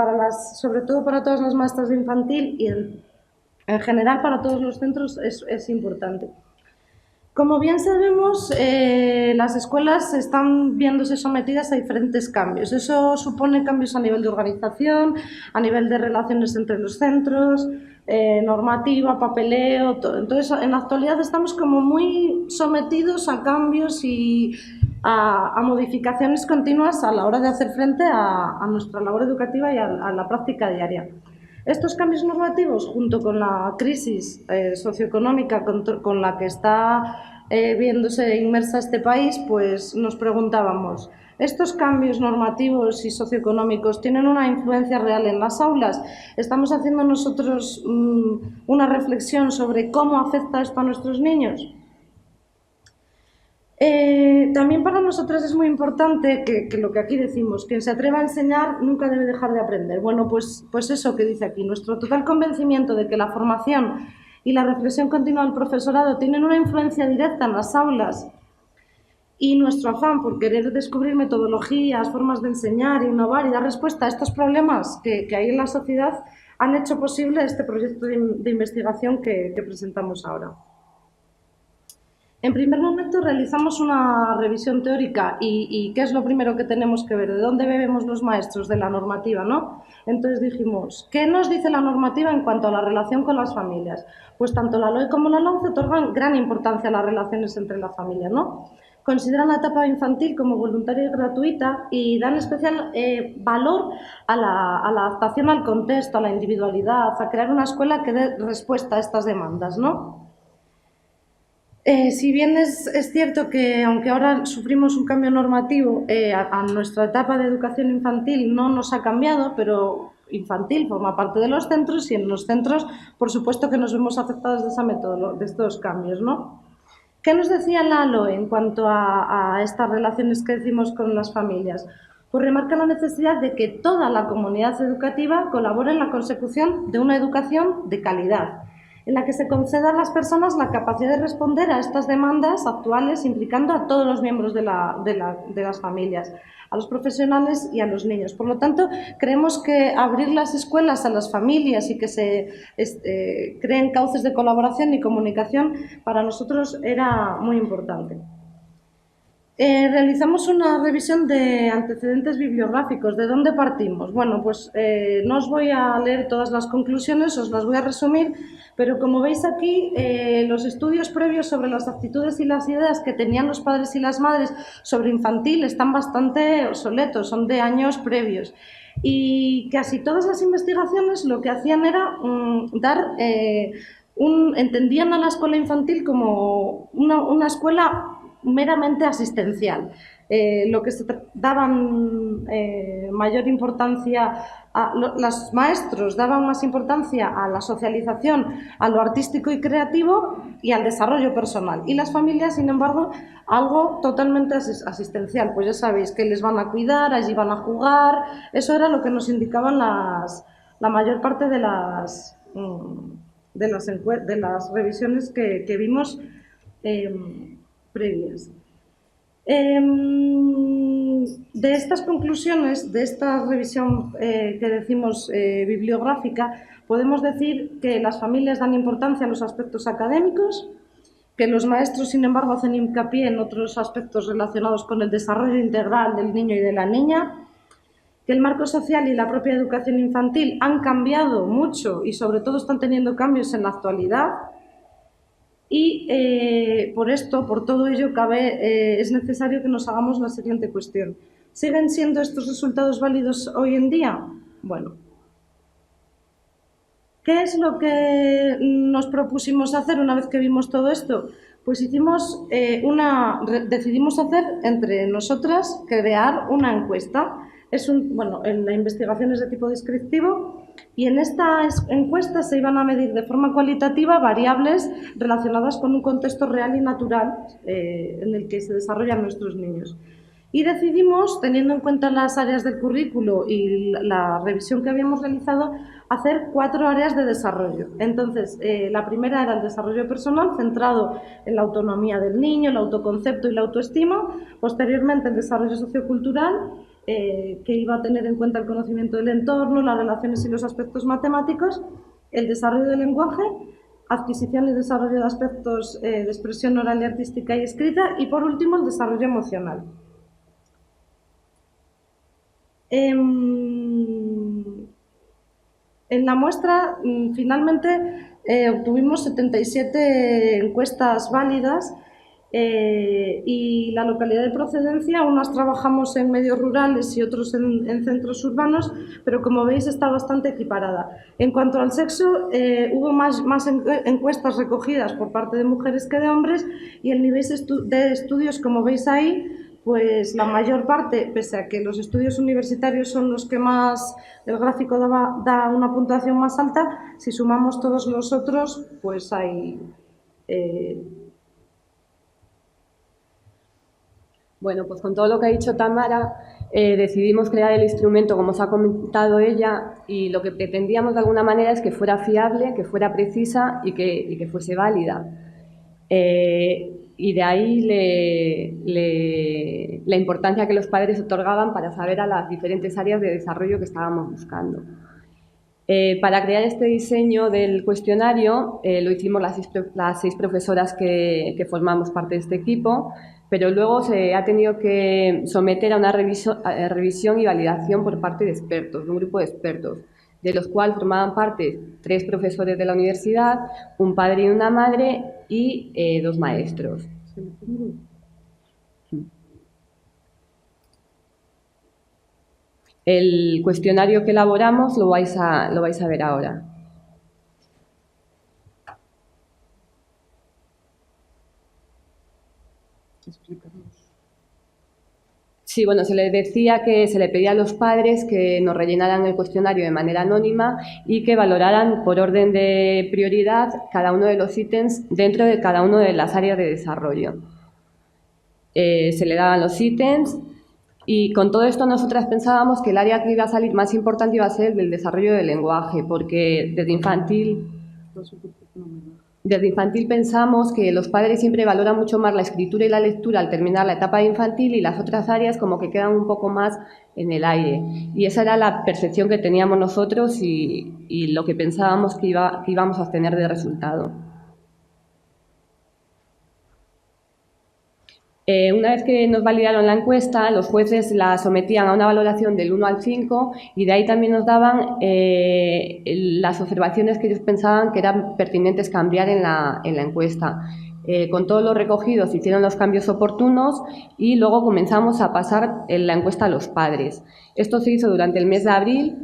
[SPEAKER 4] sobre todo para todas las maestras de infantil y en general para todos los centros es importante. Como bien sabemos, las escuelas están viéndose sometidas a diferentes cambios. Eso supone cambios a nivel de organización, a nivel de relaciones entre los centros, normativa, papeleo, todo. Entonces, en la actualidad estamos como muy sometidos a cambios y a modificaciones continuas a la hora de hacer frente a nuestra labor educativa y a la práctica diaria. Estos cambios normativos, junto con la crisis socioeconómica con la que está viéndose inmersa este país, pues nos preguntábamos, ¿estos cambios normativos y socioeconómicos tienen una influencia real en las aulas? ¿Estamos haciendo nosotros una reflexión sobre cómo afecta esto a nuestros niños? También para nosotros es muy importante que lo que aquí decimos, quien se atreva a enseñar nunca debe dejar de aprender. Bueno, pues eso que dice aquí, nuestro total convencimiento de que la formación y la reflexión continua del profesorado tienen una influencia directa en las aulas y nuestro afán por querer descubrir metodologías, formas de enseñar, innovar y dar respuesta a estos problemas que hay en la sociedad han hecho posible este proyecto de investigación que presentamos ahora. En primer momento realizamos una revisión teórica y ¿qué es lo primero que tenemos que ver? ¿De dónde bebemos los maestros? De la normativa, ¿no? Entonces dijimos, ¿qué nos dice la normativa en cuanto a la relación con las familias? Pues tanto la LOE como la LOMCE otorgan gran importancia a las relaciones entre la familia, ¿no? Consideran la etapa infantil como voluntaria y gratuita y dan especial valor a la adaptación al contexto, a la individualidad, a crear una escuela que dé respuesta a estas demandas, ¿no? Si bien es cierto que, aunque ahora sufrimos un cambio normativo, a nuestra etapa de educación infantil no nos ha cambiado, pero infantil forma parte de los centros y en los centros, por supuesto que nos vemos afectados de estos cambios, ¿no? ¿Qué nos decía la LOE en cuanto a estas relaciones que decimos con las familias? Pues remarca la necesidad de que toda la comunidad educativa colabore en la consecución de una educación de calidad, en la que se conceda a las personas la capacidad de responder a estas demandas actuales, implicando a todos los miembros de las familias, a los profesionales y a los niños. Por lo tanto, creemos que abrir las escuelas a las familias y que se creen cauces de colaboración y comunicación para nosotros era muy importante. Realizamos una revisión de antecedentes bibliográficos. ¿De dónde partimos? Bueno, pues no os voy a leer todas las conclusiones, os las voy a resumir, pero como veis aquí, los estudios previos sobre las actitudes y las ideas que tenían los padres y las madres sobre infantil están bastante obsoletos, son de años previos. Y casi todas las investigaciones lo que hacían era entendían a la escuela infantil como una escuela meramente asistencial. lo que se daban mayor importancia, los maestros daban más importancia a la socialización, a lo artístico y creativo y al desarrollo personal. Y las familias, sin embargo, algo totalmente asistencial. Pues ya sabéis que les van a cuidar, allí van a jugar. Eso era lo que nos indicaban la mayor parte de las revisiones que vimos previas. De estas conclusiones, de esta revisión que decimos bibliográfica, podemos decir que las familias dan importancia a los aspectos académicos, que los maestros, sin embargo, hacen hincapié en otros aspectos relacionados con el desarrollo integral del niño y de la niña, que el marco social y la propia educación infantil han cambiado mucho y sobre todo están teniendo cambios en la actualidad. Y por todo ello, es necesario que nos hagamos la siguiente cuestión. ¿Siguen siendo estos resultados válidos hoy en día? Bueno, ¿qué es lo que nos propusimos hacer una vez que vimos todo esto? Pues decidimos hacer entre nosotras, crear una encuesta. La investigación es de tipo descriptivo y en esta encuesta se iban a medir de forma cualitativa variables relacionadas con un contexto real y natural en el que se desarrollan nuestros niños. Y decidimos, teniendo en cuenta las áreas del currículo y la revisión que habíamos realizado, hacer 4 áreas de desarrollo. Entonces, la primera era el desarrollo personal, centrado en la autonomía del niño, el autoconcepto y la autoestima. Posteriormente, el desarrollo sociocultural, que iba a tener en cuenta el conocimiento del entorno, las relaciones y los aspectos matemáticos. El desarrollo del lenguaje, adquisición y desarrollo de aspectos de expresión oral y artística y escrita. Y, por último, el desarrollo emocional. En la muestra, finalmente, obtuvimos 77 encuestas válidas y la localidad de procedencia, unas trabajamos en medios rurales y otros en centros urbanos, pero como veis está bastante equiparada. En cuanto al sexo, hubo más encuestas recogidas por parte de mujeres que de hombres y el nivel de estudios, como veis ahí, pues la mayor parte, pese a que los estudios universitarios son los que más, el gráfico da una puntuación más alta, si sumamos todos los otros, pues hay...
[SPEAKER 5] Bueno, pues con todo lo que ha dicho Tamara, decidimos crear el instrumento, como os ha comentado ella, y lo que pretendíamos de alguna manera es que fuera fiable, que fuera precisa y que fuese válida. Y de ahí la importancia que los padres otorgaban para saber a las diferentes áreas de desarrollo que estábamos buscando. Para crear este diseño del cuestionario lo hicimos las 6 profesoras que formamos parte de este equipo, pero luego se ha tenido que someter a una revisión y validación por parte de expertos, de un grupo de expertos, de los cuales formaban parte 3 profesores de la universidad, un padre y una madre y 2 maestros. El cuestionario que elaboramos lo vais a ver ahora. Sí, bueno, se les decía que se le pedía a los padres que nos rellenaran el cuestionario de manera anónima y que valoraran por orden de prioridad cada uno de los ítems dentro de cada una de las áreas de desarrollo. Se le daban los ítems y con todo esto nosotras pensábamos que el área que iba a salir más importante iba a ser el del desarrollo del lenguaje, porque desde infantil pensamos que los padres siempre valoran mucho más la escritura y la lectura al terminar la etapa infantil y las otras áreas como que quedan un poco más en el aire. Y esa era la percepción que teníamos nosotros y lo que pensábamos que íbamos a obtener de resultado. Una vez que nos validaron la encuesta, los jueces la sometían a una valoración del 1 al 5 y de ahí también nos daban las observaciones que ellos pensaban que eran pertinentes cambiar en la encuesta. Con todos los recogidos se hicieron los cambios oportunos y luego comenzamos a pasar la encuesta a los padres. Esto se hizo durante el mes de abril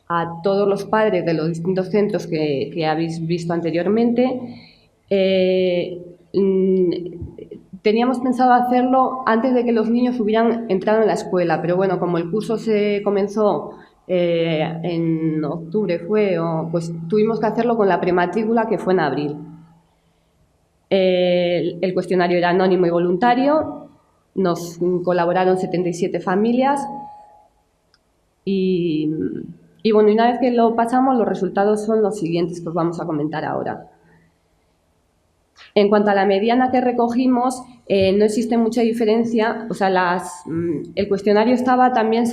[SPEAKER 5] a todos los padres de los distintos centros que habéis visto anteriormente. teníamos pensado hacerlo antes de que los niños hubieran entrado en la escuela, pero bueno, como el curso se comenzó en octubre pues tuvimos que hacerlo con la prematrícula, que fue en abril. El cuestionario era anónimo y voluntario, nos colaboraron 77 familias y bueno, una vez que lo pasamos, los resultados son los siguientes que os vamos a comentar ahora. En cuanto a la mediana que recogimos, no existe mucha diferencia, o sea, el cuestionario estaba también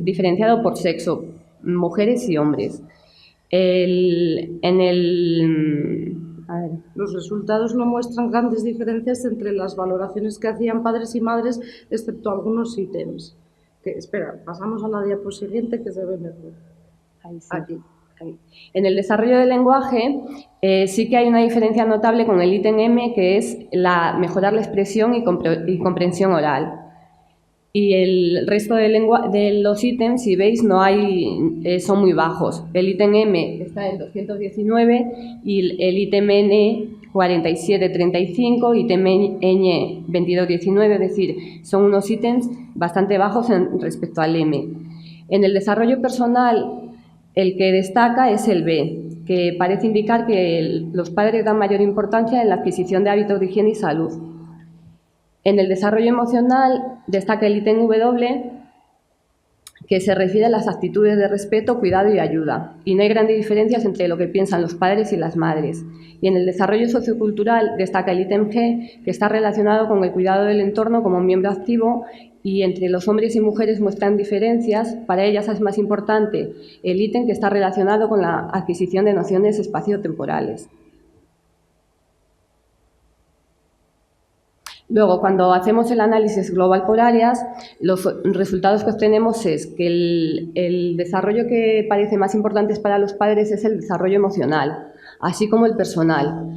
[SPEAKER 5] diferenciado por sexo, mujeres y hombres.
[SPEAKER 4] Los resultados no muestran grandes diferencias entre las valoraciones que hacían padres y madres, excepto algunos ítems. Espera, pasamos a la diapositiva siguiente que se ve mejor.
[SPEAKER 5] Ahí sí.
[SPEAKER 4] Aquí.
[SPEAKER 5] En el desarrollo del lenguaje sí que hay una diferencia notable con el ítem M, que es mejorar la expresión y comprensión oral. Y el resto de los ítems, si veis, son muy bajos. El ítem M está en 219 y el ítem N 4735, ítem Ñ 2219, es decir, son unos ítems bastante bajos respecto al M. En el desarrollo personal, el que destaca es el B, que parece indicar que los padres dan mayor importancia en la adquisición de hábitos de higiene y salud. En el desarrollo emocional destaca el ítem W, que se refiere a las actitudes de respeto, cuidado y ayuda. Y no hay grandes diferencias entre lo que piensan los padres y las madres. Y en el desarrollo sociocultural destaca el ítem G, que está relacionado con el cuidado del entorno como miembro activo, y entre los hombres y mujeres muestran diferencias. Para ellas es más importante el ítem que está relacionado con la adquisición de nociones espaciotemporales. Luego, cuando hacemos el análisis global por áreas, los resultados que obtenemos es que el desarrollo que parece más importante para los padres es el desarrollo emocional, así como el personal,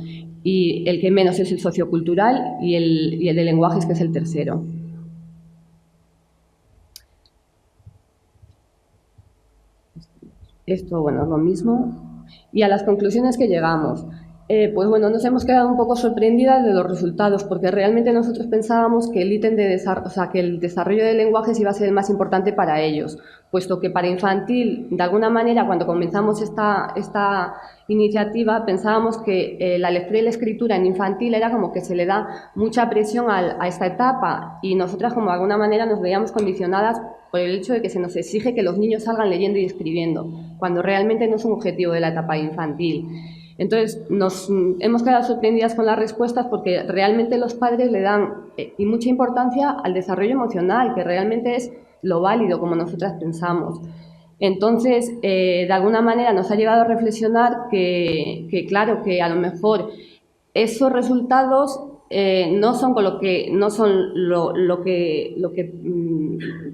[SPEAKER 5] y el que menos es el sociocultural y el de lenguajes, que es el tercero. Esto, bueno, es lo mismo. Y a las conclusiones que llegamos. Pues bueno, nos hemos quedado un poco sorprendidas de los resultados, porque realmente nosotros pensábamos que el ítem que el desarrollo de lenguajes iba a ser el más importante para ellos, puesto que para infantil, de alguna manera, cuando comenzamos esta iniciativa, pensábamos que la lectura y la escritura en infantil era como que se le da mucha presión a esta etapa, y nosotras como de alguna manera nos veíamos condicionadas por el hecho de que se nos exige que los niños salgan leyendo y escribiendo, cuando realmente no es un objetivo de la etapa infantil. Entonces, nos hemos quedado sorprendidas con las respuestas, porque realmente los padres le dan y mucha importancia al desarrollo emocional, que realmente es lo válido, como nosotras pensamos. Entonces, de alguna manera nos ha llevado a reflexionar que claro, que a lo mejor esos resultados no son lo que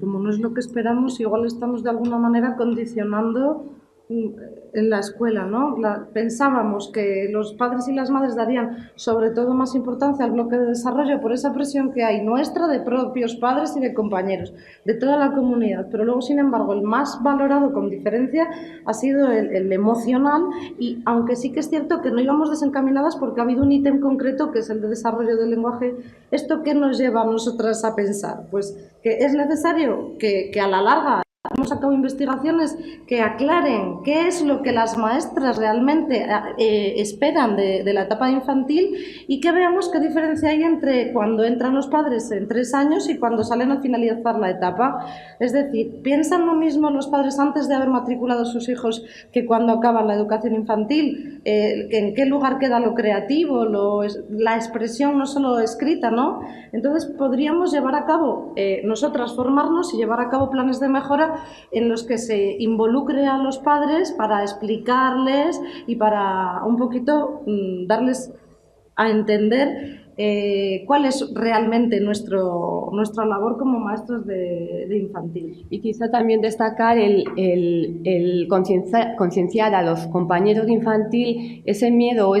[SPEAKER 4] como no es lo que esperamos, igual estamos de alguna manera condicionando en la escuela, ¿no? Pensábamos que los padres y las madres darían sobre todo más importancia al bloque de desarrollo por esa presión que hay nuestra, de propios padres y de compañeros, de toda la comunidad, pero luego, sin embargo, el más valorado con diferencia ha sido el emocional, y aunque sí que es cierto que no íbamos desencaminadas porque ha habido un ítem concreto que es el de desarrollo del lenguaje. ¿Esto qué nos lleva a nosotras a pensar? Pues que es necesario que a la larga hemos sacado investigaciones que aclaren qué es lo que las maestras realmente esperan de la etapa infantil, y que veamos qué diferencia hay entre cuando entran los padres en 3 años y cuando salen a finalizar la etapa. Es decir, ¿piensan lo mismo los padres antes de haber matriculado a sus hijos que cuando acaban la educación infantil? ¿En qué lugar queda lo creativo, la expresión no solo escrita, ¿no? Entonces podríamos llevar a cabo, nosotras formarnos y llevar a cabo planes de mejora en los que se involucre a los padres para explicarles y para un poquito darles a entender cuál es realmente nuestra labor como maestros de infantil.
[SPEAKER 5] Y quizá también destacar el concienciar a los compañeros de infantil ese miedo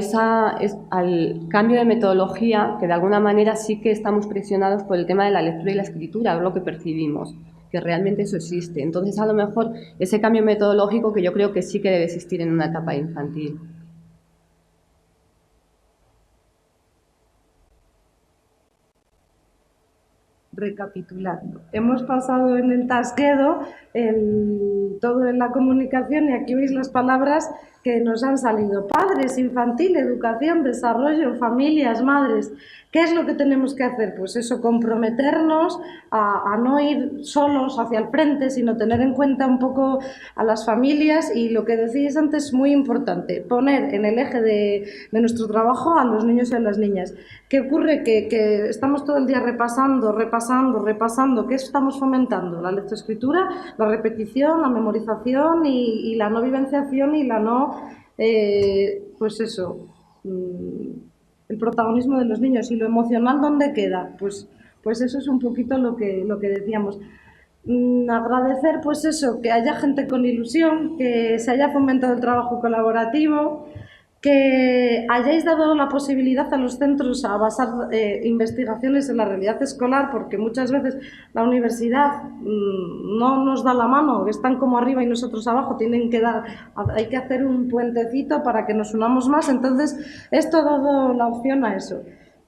[SPEAKER 5] al cambio de metodología, que de alguna manera sí que estamos presionados por el tema de la lectura y la escritura, es lo que percibimos, que realmente eso existe. Entonces, a lo mejor ese cambio metodológico, que yo creo que sí que debe existir en una etapa infantil.
[SPEAKER 4] recapitulando. Hemos pasado en el tasquedo todo en la comunicación y aquí veis las palabras que nos han salido. Padres, infantil, educación, desarrollo, familias, madres. ¿Qué es lo que tenemos que hacer? Pues eso, comprometernos a no ir solos hacia el frente, sino tener en cuenta un poco a las familias y lo que decíais antes, muy importante, poner en el eje de nuestro trabajo a los niños y a las niñas. ¿Qué ocurre? Que estamos todo el día repasando. ¿Qué estamos fomentando? La lectoescritura, la repetición, la memorización y la no vivenciación y la no, pues eso, el protagonismo de los niños. ¿Y lo emocional dónde queda? Pues eso es un poquito lo que decíamos. Agradecer, pues eso, que haya gente con ilusión, que se haya fomentado el trabajo colaborativo, que hayáis dado la posibilidad a los centros a basar investigaciones en la realidad escolar, porque muchas veces la universidad no nos da la mano, están como arriba y nosotros abajo, hay que hacer un puentecito para que nos unamos más. Entonces, esto ha dado la opción a eso.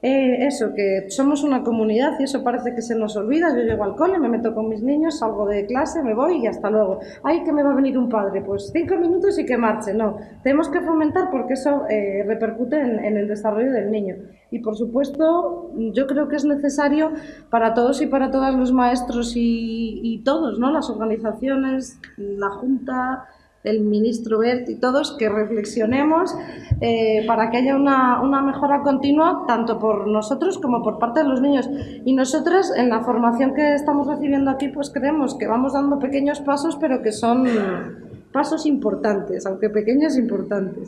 [SPEAKER 4] Eso, que somos una comunidad y eso parece que se nos olvida. Yo llego al cole, me meto con mis niños, salgo de clase, me voy y hasta luego. ¡Ay, que me va a venir un padre! Pues 5 minutos y que marche. No, tenemos que fomentar porque eso repercute en el desarrollo del niño. Y por supuesto, yo creo que es necesario para todos y para todas los maestros y todos, ¿no? Las organizaciones, la Junta, el ministro Wert y todos, que reflexionemos para que haya una mejora continua, tanto por nosotros como por parte de los niños. Y nosotras, en la formación que estamos recibiendo aquí, pues creemos que vamos dando pequeños pasos, pero que son pasos importantes, aunque pequeños, importantes.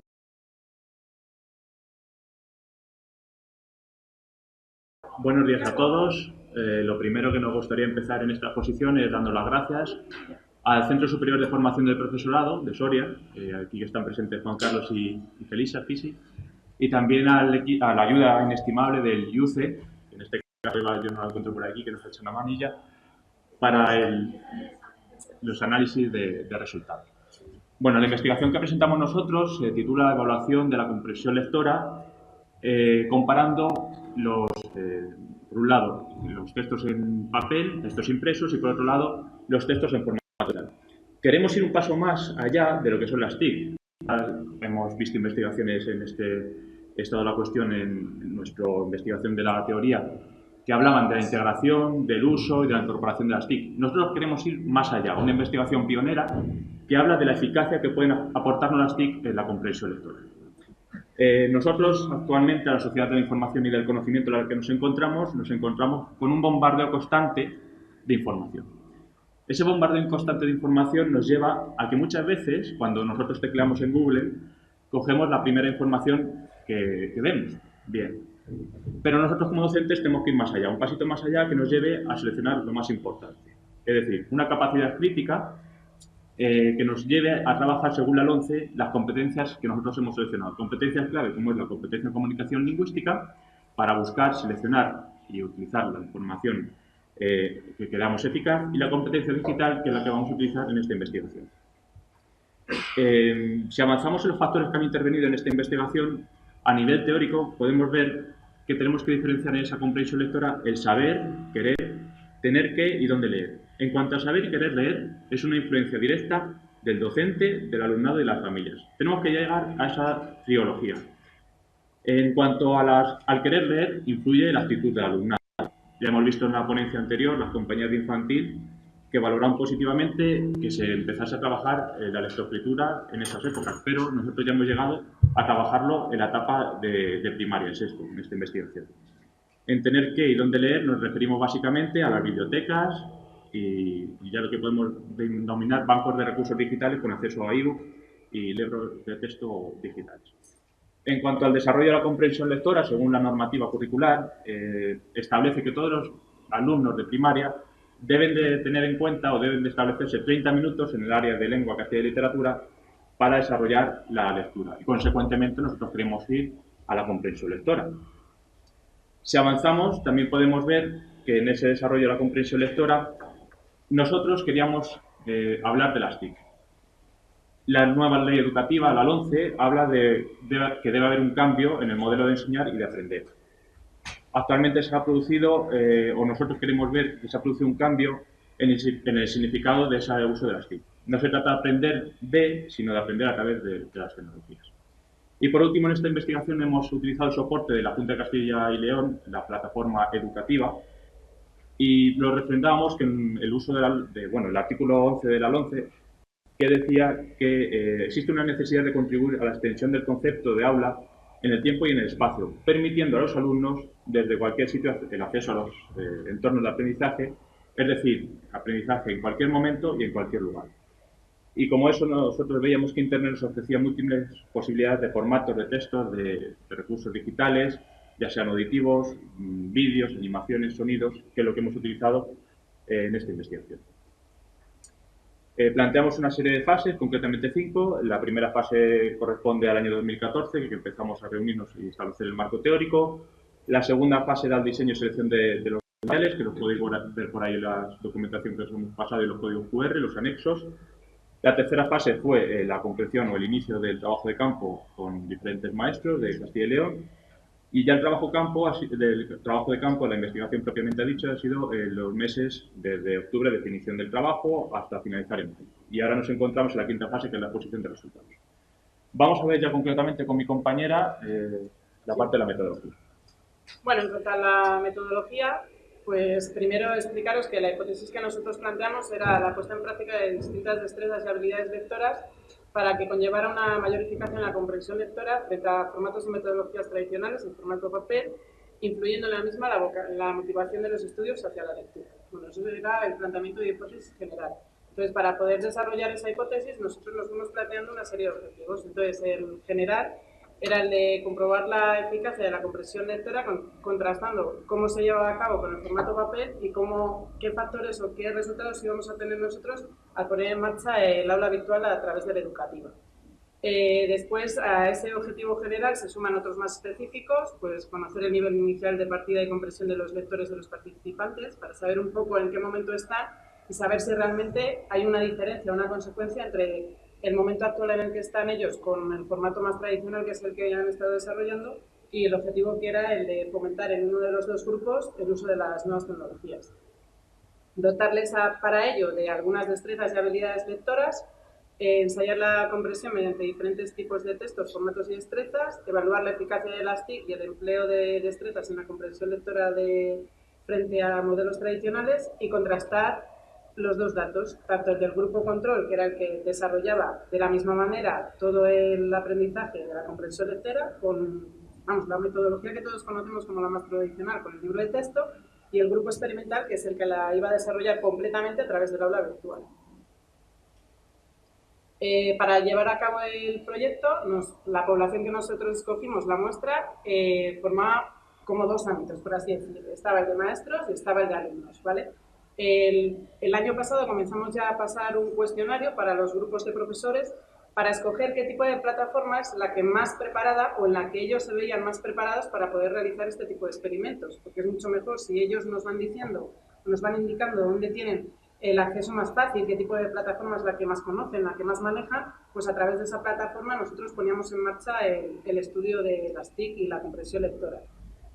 [SPEAKER 6] Buenos días a todos. Lo primero que nos gustaría empezar en esta exposición es dando las gracias al Centro Superior de Formación del Profesorado de Soria, aquí están presentes Juan Carlos y Felisa Fisi, y también a la ayuda inestimable del IUCE, en este caso yo no la encuentro por aquí, que nos ha hecho una manilla, para los análisis de resultados. Bueno, la investigación que presentamos nosotros se titula Evaluación de la comprensión lectora, comparando por un lado, los textos en papel, textos impresos, y por otro lado, los textos en formato. Queremos ir un paso más allá de lo que son las TIC. Hemos visto investigaciones en este estado de la cuestión, en nuestra investigación de la teoría, que hablaban de la integración, del uso y de la incorporación de las TIC. Nosotros queremos ir más allá, una investigación pionera que habla de la eficacia que pueden aportarnos las TIC en la comprensión lectora. Nosotros, actualmente, a la sociedad de la información y del conocimiento en la que nos encontramos con un bombardeo constante de información. Ese bombardeo constante de información nos lleva a que muchas veces, cuando nosotros tecleamos en Google, cogemos la primera información que vemos. Bien. Pero nosotros como docentes tenemos que ir más allá, un pasito más allá que nos lleve a seleccionar lo más importante. Es decir, una capacidad crítica que nos lleve a trabajar según la LOMCE las competencias que nosotros hemos seleccionado. Competencias clave como es la competencia en comunicación lingüística para buscar, seleccionar y utilizar la información que creamos eficaz, y la competencia digital, que es la que vamos a utilizar en esta investigación. Si avanzamos en los factores que han intervenido en esta investigación, a nivel teórico podemos ver que tenemos que diferenciar en esa comprensión lectora el saber, querer, tener que y dónde leer. En cuanto a saber y querer leer, es una influencia directa del docente, del alumnado y de las familias. Tenemos que llegar a esa trilogía. En cuanto al querer leer, influye la actitud del alumnado. Ya hemos visto en la ponencia anterior las compañías de infantil que valoran positivamente que se empezase a trabajar la lectoescritura en esas épocas, pero nosotros ya hemos llegado a trabajarlo en la etapa de primaria, es esto, en esta investigación. En tener que y dónde leer nos referimos básicamente a las bibliotecas y ya lo que podemos denominar bancos de recursos digitales con acceso a ebook y libros de texto digitales. En cuanto al desarrollo de la comprensión lectora, según la normativa curricular, establece que todos los alumnos de primaria deben de tener en cuenta o deben de establecerse 30 minutos en el área de lengua, castellano y literatura para desarrollar la lectura. Y, consecuentemente, nosotros queremos ir a la comprensión lectora. Si avanzamos, también podemos ver que en ese desarrollo de la comprensión lectora nosotros queríamos hablar de las TIC. La nueva ley educativa, la LOMCE, habla de que debe haber un cambio en el modelo de enseñar y de aprender. Actualmente se ha producido, o nosotros queremos ver que se ha producido un cambio en el significado de ese uso de las TIC. No se trata de aprender sino de aprender a través de las tecnologías. Y por último, en esta investigación hemos utilizado el soporte de la Junta de Castilla y León, la plataforma educativa, y lo refrendábamos en el uso el artículo 11 de la LOMCE, que decía que existe una necesidad de contribuir a la extensión del concepto de aula en el tiempo y en el espacio, permitiendo a los alumnos, desde cualquier sitio, el acceso a los entornos de aprendizaje, es decir, aprendizaje en cualquier momento y en cualquier lugar. Y como eso, nosotros veíamos que Internet nos ofrecía múltiples posibilidades de formatos de textos, de recursos digitales, ya sean auditivos, vídeos, animaciones, sonidos, que es lo que hemos utilizado en esta investigación. Planteamos una serie de fases, concretamente 5. La primera fase corresponde al año 2014, que empezamos a reunirnos y establecer el marco teórico. La segunda fase da el diseño y selección de los materiales, que los podéis ver por ahí en la documentación que os hemos pasado y los códigos QR, los anexos. La tercera fase fue la concreción o el inicio del trabajo de campo con diferentes maestros de Castilla y León. Y ya el trabajo de campo, la investigación propiamente dicha, ha sido los meses desde octubre, definición del trabajo, hasta finalizar en mayo. Y ahora nos encontramos en la quinta fase, que es la exposición de resultados. Vamos a ver ya concretamente con mi compañera la parte de la metodología.
[SPEAKER 7] Bueno, en cuanto a la metodología, pues primero explicaros que la hipótesis que nosotros planteamos era la puesta en práctica de distintas destrezas y habilidades lectoras para que conllevara una mayor eficacia en la comprensión lectora frente a formatos y metodologías tradicionales en formato papel, influyendo en la misma la motivación de los estudios hacia la lectura. Bueno, eso era el planteamiento de hipótesis general. Entonces, para poder desarrollar esa hipótesis, nosotros nos fuimos planteando una serie de objetivos. Entonces, el general era el de comprobar la eficacia de la comprensión lectora contrastando cómo se llevaba a cabo con el formato papel y qué factores o qué resultados íbamos a tener nosotros al poner en marcha el aula virtual a través de la educativa. Después, a ese objetivo general se suman otros más específicos, pues conocer el nivel inicial de partida y comprensión de los lectores de los participantes para saber un poco en qué momento están y saber si realmente hay una diferencia, una consecuencia entre el momento actual en el que están ellos con el formato más tradicional, que es el que han estado desarrollando, y el objetivo que era el de fomentar en uno de los dos grupos el uso de las nuevas tecnologías. Dotarles para ello de algunas destrezas y habilidades lectoras, ensayar la comprensión mediante diferentes tipos de textos, formatos y destrezas, evaluar la eficacia de las TIC y el empleo de destrezas en la comprensión lectora frente a modelos tradicionales y contrastar los dos datos, tanto el del grupo control, que era el que desarrollaba de la misma manera todo el aprendizaje de la comprensión lectora, con la metodología que todos conocemos como la más tradicional, con el libro de texto, y el grupo experimental, que es el que la iba a desarrollar completamente a través del aula virtual. Para llevar a cabo el proyecto, la población que nosotros escogimos, la muestra, formaba como dos ámbitos, por así decirlo. Estaba el de maestros y estaba el de alumnos, ¿vale? El año pasado comenzamos ya a pasar un cuestionario para los grupos de profesores para escoger qué tipo de plataforma es la que más preparada o en la que ellos se veían más preparados para poder realizar este tipo de experimentos, porque es mucho mejor si ellos nos van diciendo, nos van indicando dónde tienen el acceso más fácil, qué tipo de plataforma es la que más conocen, la que más manejan, pues a través de esa plataforma nosotros poníamos en marcha el estudio de las TIC y la comprensión lectora.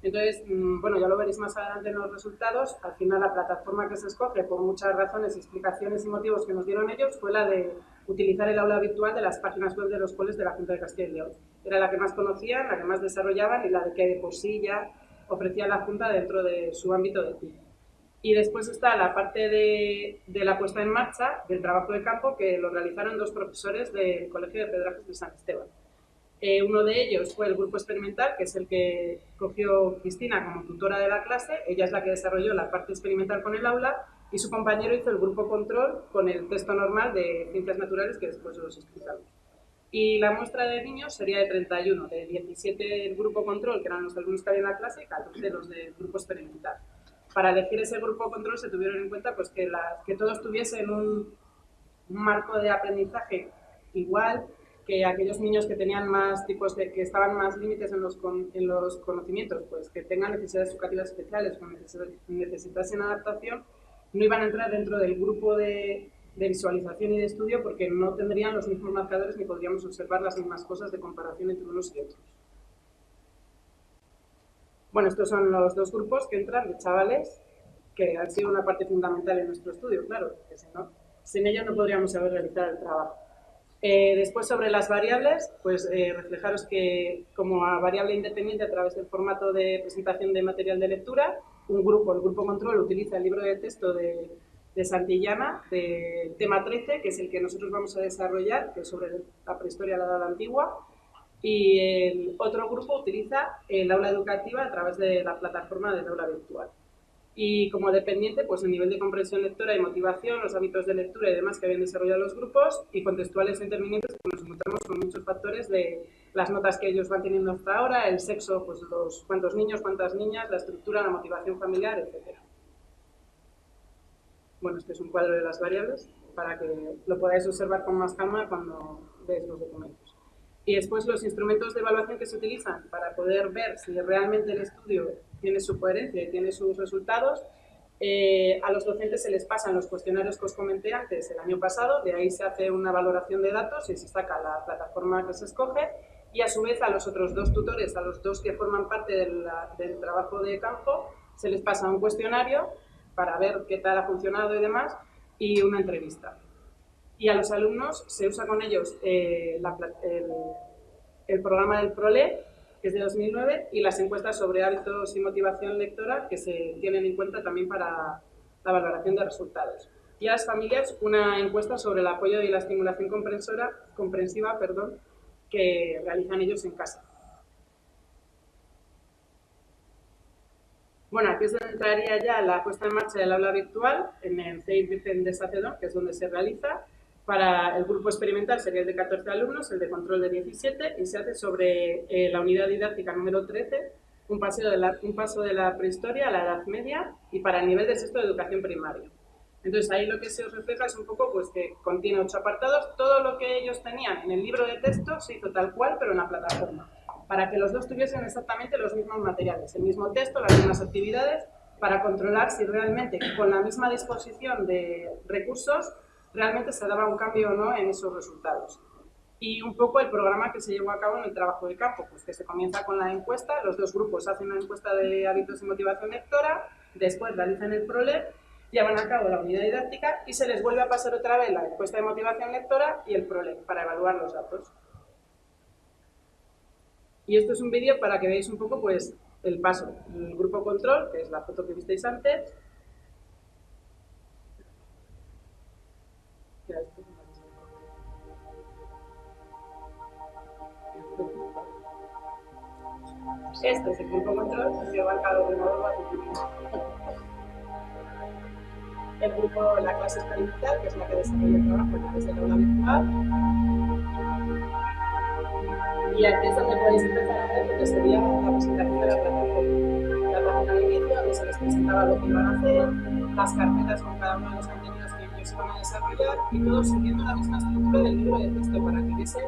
[SPEAKER 7] Entonces, bueno, ya lo veréis más adelante en los resultados. Al final, la plataforma que se escoge, por muchas razones, explicaciones y motivos que nos dieron ellos, fue la de utilizar el aula virtual de las páginas web de los coles de la Junta de Castilla y León. Era la que más conocían, la que más desarrollaban y la de que de por sí ya ofrecía la Junta dentro de su ámbito de TIC. Y después está la parte de la puesta en marcha del trabajo de campo, que lo realizaron dos profesores del Colegio de Pedrajas de San Esteban. Uno de ellos fue el grupo experimental, que es el que cogió Cristina como tutora de la clase. Ella es la que desarrolló la parte experimental con el aula y su compañero hizo el grupo control con el texto normal de ciencias naturales, que después os explicamos. Y la muestra de niños sería de 31, de 17 el grupo control, que eran los alumnos que había en la clase, y 14 los del grupo experimental. Para elegir ese grupo control se tuvieron en cuenta pues, que todos tuviesen un marco de aprendizaje igual, que aquellos niños que tenían más tipos que estaban más límites en los conocimientos, pues que tengan necesidades educativas especiales o necesitasen adaptación, no iban a entrar dentro del grupo de visualización y de estudio porque no tendrían los mismos marcadores ni podríamos observar las mismas cosas de comparación entre unos y otros. Bueno, estos son los dos grupos que entran de chavales que han sido una parte fundamental en nuestro estudio, claro, porque si no, sin ellos no podríamos haber realizado el trabajo. Después, sobre las variables, pues reflejaros que como a variable independiente a través del formato de presentación de material de lectura, un grupo, el grupo control, utiliza el libro de texto de Santillana, del tema 13, que es el que nosotros vamos a desarrollar, que es sobre la prehistoria de la Edad Antigua, y el otro grupo utiliza el aula educativa a través de la plataforma del aula virtual. Y como dependiente, pues el nivel de comprensión lectora y motivación, los hábitos de lectura y demás que habían desarrollado los grupos, y contextuales e intervinientes, pues nos encontramos con muchos factores de las notas que ellos van teniendo hasta ahora, el sexo, pues los cuántos niños, cuántas niñas, la estructura, la motivación familiar, etc. Bueno, este es un cuadro de las variables para que lo podáis observar con más calma cuando veáis los documentos. Y después los instrumentos de evaluación que se utilizan para poder ver si realmente el estudio tiene su coherencia y tiene sus resultados. A los docentes se les pasan los cuestionarios que os comenté antes el año pasado, de ahí se hace una valoración de datos y se saca la plataforma que se escoge, y a su vez a los otros dos tutores, a los dos que forman parte del trabajo de campo, se les pasa un cuestionario para ver qué tal ha funcionado y demás, y una entrevista. Y a los alumnos se usa con ellos el programa del PROLE, que es de 2009, y las encuestas sobre hábitos y motivación lectora, que se tienen en cuenta también para la valoración de resultados. Y a las familias, una encuesta sobre el apoyo y la estimulación comprensiva, que realizan ellos en casa. Bueno, aquí es donde entraría ya la puesta en marcha del aula virtual, en el CEIP Virgen de Sacedón, que es donde se realiza. Para el grupo experimental sería el de 14 alumnos, el de control de 17, y se hace sobre la unidad didáctica número 13, un paso de la prehistoria a la Edad Media, y para el nivel de sexto de educación primaria. Entonces ahí lo que se os refleja es un poco pues, que contiene 8 apartados, todo lo que ellos tenían en el libro de texto se hizo tal cual, pero en la plataforma, para que los dos tuviesen exactamente los mismos materiales, el mismo texto, las mismas actividades, para controlar si realmente con la misma disposición de recursos realmente se daba un cambio o no en esos resultados. Y un poco el programa que se llevó a cabo en el trabajo de campo, pues que se comienza con la encuesta, los dos grupos hacen una encuesta de hábitos y motivación lectora, después realizan el PROLE, llevan a cabo la unidad didáctica y se les vuelve a pasar otra vez la encuesta de motivación lectora y el PROLE para evaluar los datos. Y esto es un vídeo para que veáis un poco pues, el paso. El grupo control, que es la foto que visteis antes. Este es el grupo control que lleva a cabo de modo básico. El grupo, la clase experimental, que es la que desarrolla el trabajo a través del aula virtual. Y aquí es donde podéis empezar a ver lo que sería la presentación de la plataforma. La página de inicio, donde se les presentaba lo que iban a hacer, las carpetas con cada uno de los contenidos que ellos iban a desarrollar, y todo siguiendo la misma estructura del libro de texto para que viesen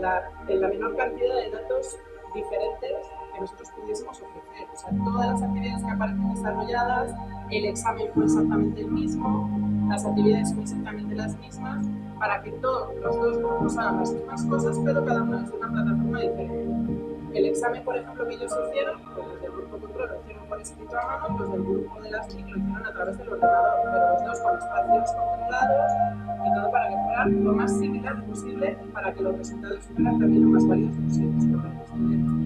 [SPEAKER 7] la menor cantidad de datos diferentes que nosotros pudiésemos ofrecer. O sea, todas las actividades que aparecen desarrolladas, el examen fue exactamente el mismo, las actividades son exactamente las mismas, para que todos los dos grupos hagan las mismas cosas, pero cada uno desde una plataforma diferente. El examen, por ejemplo, que ellos hicieron, pues los del grupo control lo hicieron por escrito a mano, los del grupo de las TIC lo hicieron a través del ordenador, pero los dos con espacios controlados y todo para que fuera lo más similar posible, para que los resultados fueran también lo más válidos posibles para los estudiantes.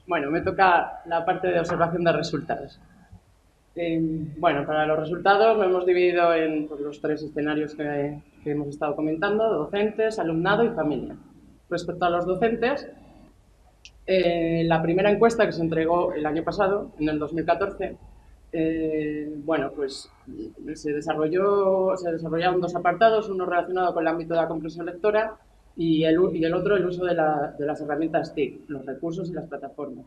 [SPEAKER 8] Bueno, me toca la parte de observación de resultados. Bueno, para los resultados lo hemos dividido en pues, los 3 escenarios que hemos estado comentando: docentes, alumnado y familia. Respecto a los docentes, la primera encuesta que se entregó el año pasado, en el 2014, bueno, pues se desarrollaron 2 apartados, uno relacionado con el ámbito de la comprensión lectora y el otro el uso de las herramientas TIC, los recursos y las plataformas.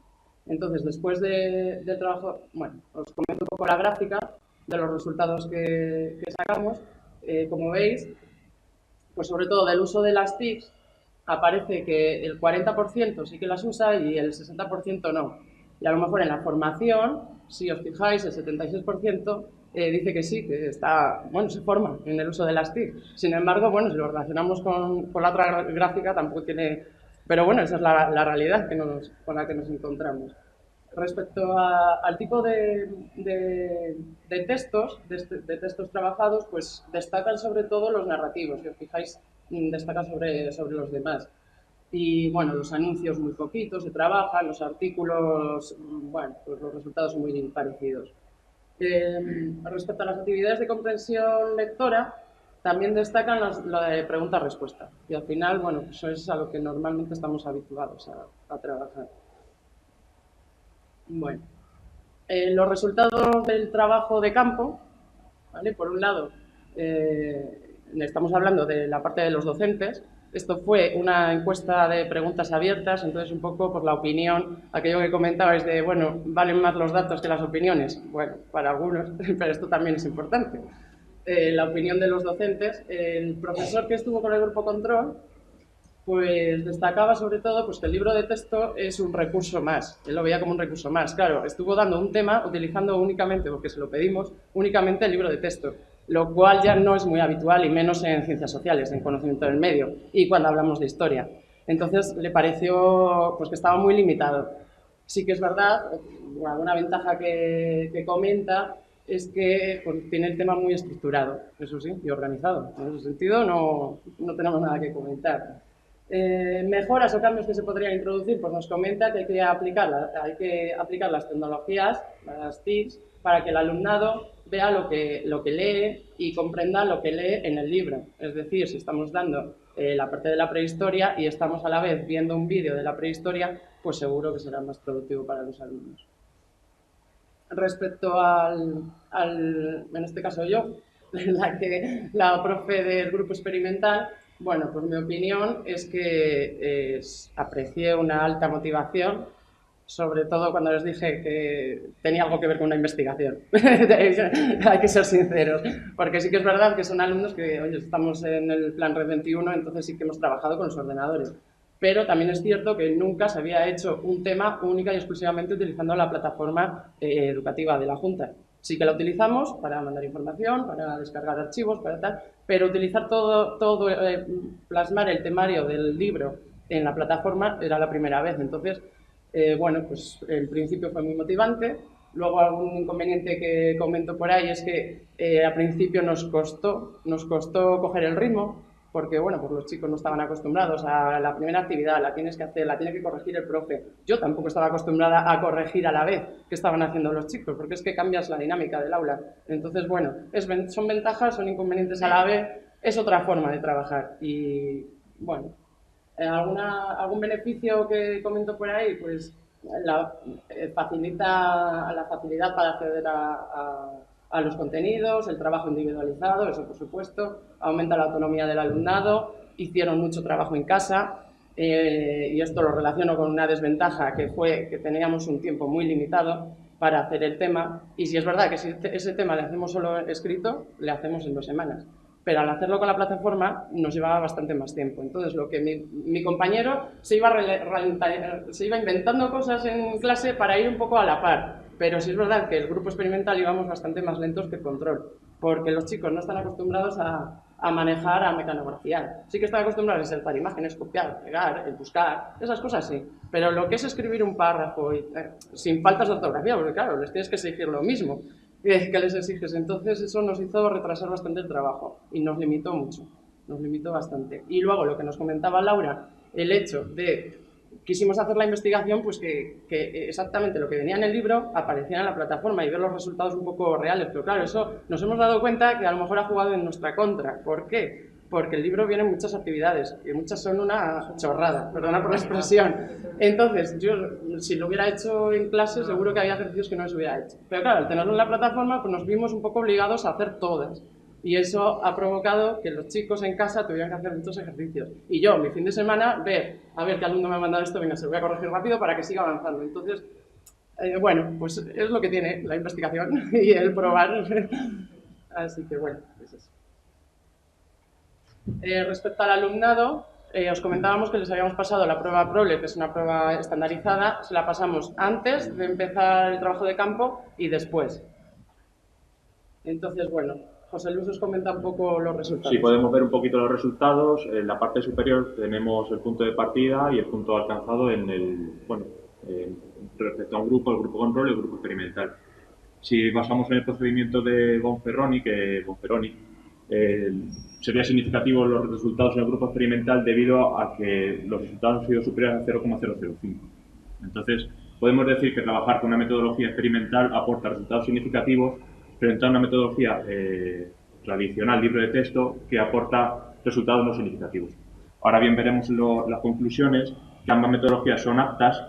[SPEAKER 8] Entonces, después del trabajo, bueno, os comento un poco la gráfica de los resultados que sacamos. Como veis, pues sobre todo del uso de las TICs, aparece que el 40% sí que las usa y el 60% no. Y a lo mejor en la formación, si os fijáis, el 76% dice que sí, que está, bueno, se forma en el uso de las TIC. Sin embargo, bueno, si lo relacionamos con la otra gráfica, tampoco tiene... Pero bueno, esa es la realidad con la que nos encontramos. Respecto al tipo de textos, de textos trabajados, pues destacan sobre todo los narrativos. Si os fijáis, destacan sobre los demás. Y bueno, los anuncios muy poquitos se trabajan, los artículos, bueno, pues los resultados son muy parecidos. Respecto a las actividades de comprensión lectora, también destacan las de pregunta-respuesta. Y al final, bueno, eso es a lo que normalmente estamos habituados a trabajar. Bueno, los resultados del trabajo de campo, ¿vale? Por un lado, estamos hablando de la parte de los docentes. Esto fue una encuesta de preguntas abiertas, entonces un poco por la opinión, aquello que comentabais de, bueno, ¿valen más los datos que las opiniones? Bueno, para algunos, pero esto también es importante. La opinión de los docentes. El profesor que estuvo con el grupo control, pues destacaba sobre todo pues, que el libro de texto es un recurso más. Él lo veía como un recurso más. Claro, estuvo dando un tema utilizando únicamente, porque se lo pedimos, únicamente el libro de texto, lo cual ya no es muy habitual y menos en ciencias sociales, en conocimiento del medio y cuando hablamos de historia. Entonces le pareció pues, que estaba muy limitado. Sí que es verdad, una ventaja que comenta es que pues, tiene el tema muy estructurado, eso sí, y organizado. En ese sentido no tenemos nada que comentar. Mejoras o cambios que se podrían introducir, pues nos comenta que hay que aplicar las tecnologías, las TICs, para que el alumnado vea lo que lee y comprenda lo que lee en el libro. Es decir, si estamos dando la parte de la prehistoria y estamos a la vez viendo un vídeo de la prehistoria, pues seguro que será más productivo para los alumnos. Respecto en este caso yo, la profe del grupo experimental, bueno, pues mi opinión es que aprecié una alta motivación, sobre todo cuando les dije que tenía algo que ver con una investigación. Hay que ser sinceros, porque sí que es verdad que son alumnos que, oye, estamos en el plan Red 21, entonces sí que hemos trabajado con los ordenadores. Pero también es cierto que nunca se había hecho un tema única y exclusivamente utilizando la plataforma educativa de la Junta. Sí que la utilizamos para mandar información, para descargar archivos, para tal, pero utilizar plasmar el temario del libro en la plataforma era la primera vez. Entonces, bueno, pues el principio fue muy motivante. Luego algún inconveniente que comento por ahí es que al principio nos costó coger el ritmo, porque bueno, pues los chicos no estaban acostumbrados a la primera actividad, la tienes que hacer, la tiene que corregir el profe. Yo tampoco estaba acostumbrada a corregir a la vez que estaban haciendo los chicos, porque es que cambias la dinámica del aula. Entonces, bueno, son ventajas, son inconvenientes a la vez, es otra forma de trabajar. Y bueno, algún beneficio que comento por ahí, pues la facilidad para acceder a los contenidos, el trabajo individualizado, eso por supuesto, aumenta la autonomía del alumnado, hicieron mucho trabajo en casa y esto lo relaciono con una desventaja que fue que teníamos un tiempo muy limitado para hacer el tema y si es verdad que si ese tema le hacemos solo escrito, le hacemos en 2 semanas. Pero al hacerlo con la plataforma nos llevaba bastante más tiempo. Entonces, lo que mi compañero se iba inventando cosas en clase para ir un poco a la par. Pero sí es verdad que el grupo experimental íbamos bastante más lentos que el control, porque los chicos no están acostumbrados a manejar, a mecanografiar. Sí que están acostumbrados a insertar imágenes, copiar, pegar, buscar, esas cosas sí. Pero lo que es escribir un párrafo sin faltas de ortografía, porque claro, les tienes que exigir lo mismo que les exiges. Entonces eso nos hizo retrasar bastante el trabajo y nos limitó mucho, nos limitó bastante. Y luego lo que nos comentaba Laura, el hecho de quisimos hacer la investigación, pues que exactamente lo que venía en el libro aparecía en la plataforma y ver los resultados un poco reales. Pero claro, eso nos hemos dado cuenta que a lo mejor ha jugado en nuestra contra. ¿Por qué? Porque el libro viene en muchas actividades y muchas son una chorrada, perdona por la expresión. Entonces, yo si lo hubiera hecho en clase, seguro que había ejercicios que no les hubiera hecho. Pero claro, al tenerlo en la plataforma, pues nos vimos un poco obligados a hacer todas. Y eso ha provocado que los chicos en casa tuvieran que hacer muchos ejercicios. Y yo, mi fin de semana, a ver qué alumno me ha mandado esto, venga, se lo voy a corregir rápido para que siga avanzando. Entonces, bueno, pues es lo que tiene la investigación y el probar. Así que bueno, es eso. Respecto al alumnado, os comentábamos que les habíamos pasado la prueba PROLE, que es una prueba estandarizada, se la pasamos antes de empezar el trabajo de campo y después. Entonces, bueno, José Luis os comenta un poco los resultados.
[SPEAKER 6] Sí, podemos ver un poquito los resultados. En la parte superior tenemos el punto de partida y el punto alcanzado en el, respecto a un grupo, el grupo control y el grupo experimental. Si basamos en el procedimiento de Bonferroni, sería significativo los resultados en el grupo experimental debido a que los resultados han sido superiores a 0,005. Entonces, podemos decir que trabajar con una metodología experimental aporta resultados significativos frente a una metodología tradicional, libro de texto, que aporta resultados no significativos. Ahora bien, veremos las conclusiones, que ambas metodologías son aptas,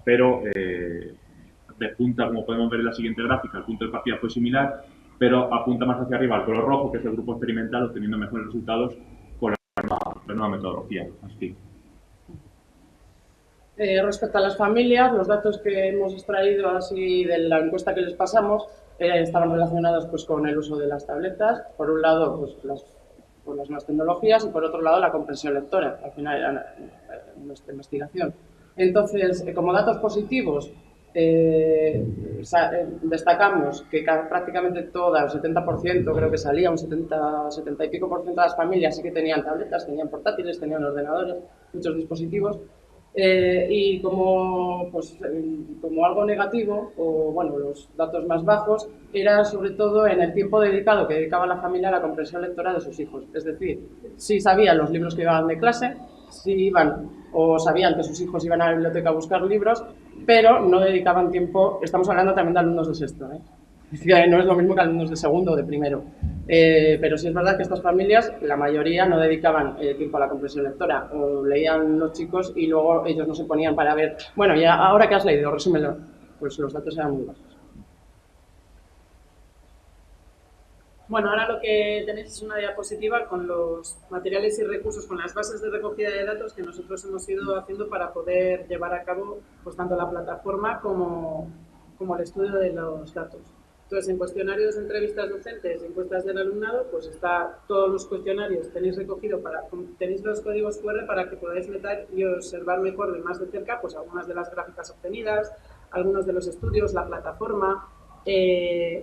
[SPEAKER 6] pero de punta, como podemos ver en la siguiente gráfica, el punto de partida fue similar, pero apunta más hacia arriba al color rojo, que es el grupo experimental, obteniendo mejores resultados con la nueva metodología. Así.
[SPEAKER 8] Respecto a las familias, los datos que hemos extraído así de la encuesta que les pasamos estaban relacionados pues, con el uso de las tabletas, por un lado pues, las nuevas tecnologías y por otro lado la comprensión lectora, al final era nuestra investigación. Entonces, como datos positivos, destacamos que prácticamente todas, el 70% creo que salía, un 70 y pico por ciento de las familias sí que tenían tabletas, tenían portátiles, tenían ordenadores, muchos dispositivos. Y como algo negativo, o bueno, los datos más bajos, era sobre todo en el tiempo dedicado que dedicaba la familia a la comprensión lectora de sus hijos. Es decir, si sabían los libros que llevaban de clase, si iban o sabían que sus hijos iban a la biblioteca a buscar libros, pero no dedicaban tiempo. Estamos hablando también de alumnos de sexto, que no es lo mismo que alumnos de segundo o de primero. Pero sí es verdad que estas familias, la mayoría, no dedicaban tiempo a la comprensión lectora, o leían los chicos y luego ellos no se ponían para ver, bueno, ya ahora que has leído, resúmelo. Pues los datos eran muy bajos.
[SPEAKER 7] Bueno, ahora lo que tenéis es una diapositiva con los materiales y recursos, con las bases de recogida de datos que nosotros hemos ido haciendo para poder llevar a cabo pues tanto la plataforma como el estudio de los datos. Entonces, en cuestionarios, entrevistas docentes, encuestas del alumnado, pues está todos los cuestionarios, tenéis los códigos QR para que podáis meter y observar mejor de más de cerca pues algunas de las gráficas obtenidas, algunos de los estudios, la plataforma,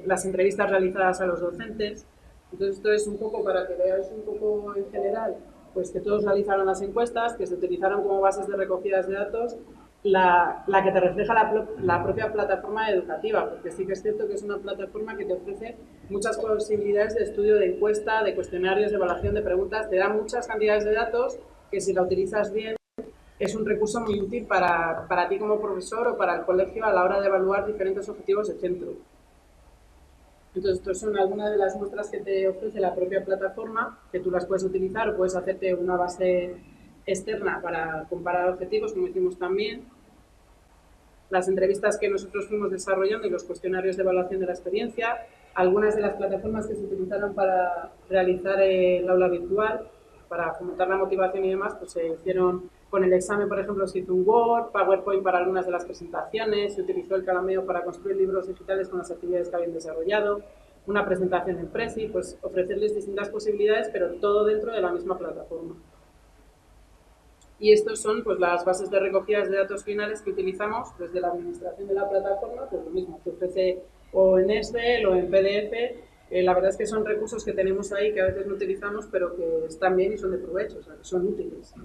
[SPEAKER 7] las entrevistas realizadas a los docentes. Entonces, esto es un poco para que veáis un poco en general, pues que todos realizaron las encuestas, que se utilizaron como bases de recogidas de datos, la que te refleja la propia plataforma educativa, porque sí que es cierto que es una plataforma que te ofrece muchas posibilidades de estudio de encuesta, de cuestionarios, de evaluación de preguntas, te da muchas cantidades de datos que si la utilizas bien es un recurso muy útil para ti como profesor o para el colegio a la hora de evaluar diferentes objetivos de centro. Entonces, estas son algunas de las muestras que te ofrece la propia plataforma, que tú las puedes utilizar o puedes hacerte una base externa para comparar objetivos, como hicimos también. Las entrevistas que nosotros fuimos desarrollando y los cuestionarios de evaluación de la experiencia, algunas de las plataformas que se utilizaron para realizar el aula virtual, para fomentar la motivación y demás, pues se hicieron con el examen, por ejemplo, se hizo un Word, PowerPoint para algunas de las presentaciones, se utilizó el Calameo para construir libros digitales con las actividades que habían desarrollado, una presentación en Prezi, pues ofrecerles distintas posibilidades, pero todo dentro de la misma plataforma. Y estos son pues, las bases de recogidas de datos finales que utilizamos desde la administración de la plataforma, pues lo mismo, que ofrece o en Excel o en PDF. La verdad es que son recursos que tenemos ahí que a veces no utilizamos, pero que están bien y son de provecho, o sea, que son útiles.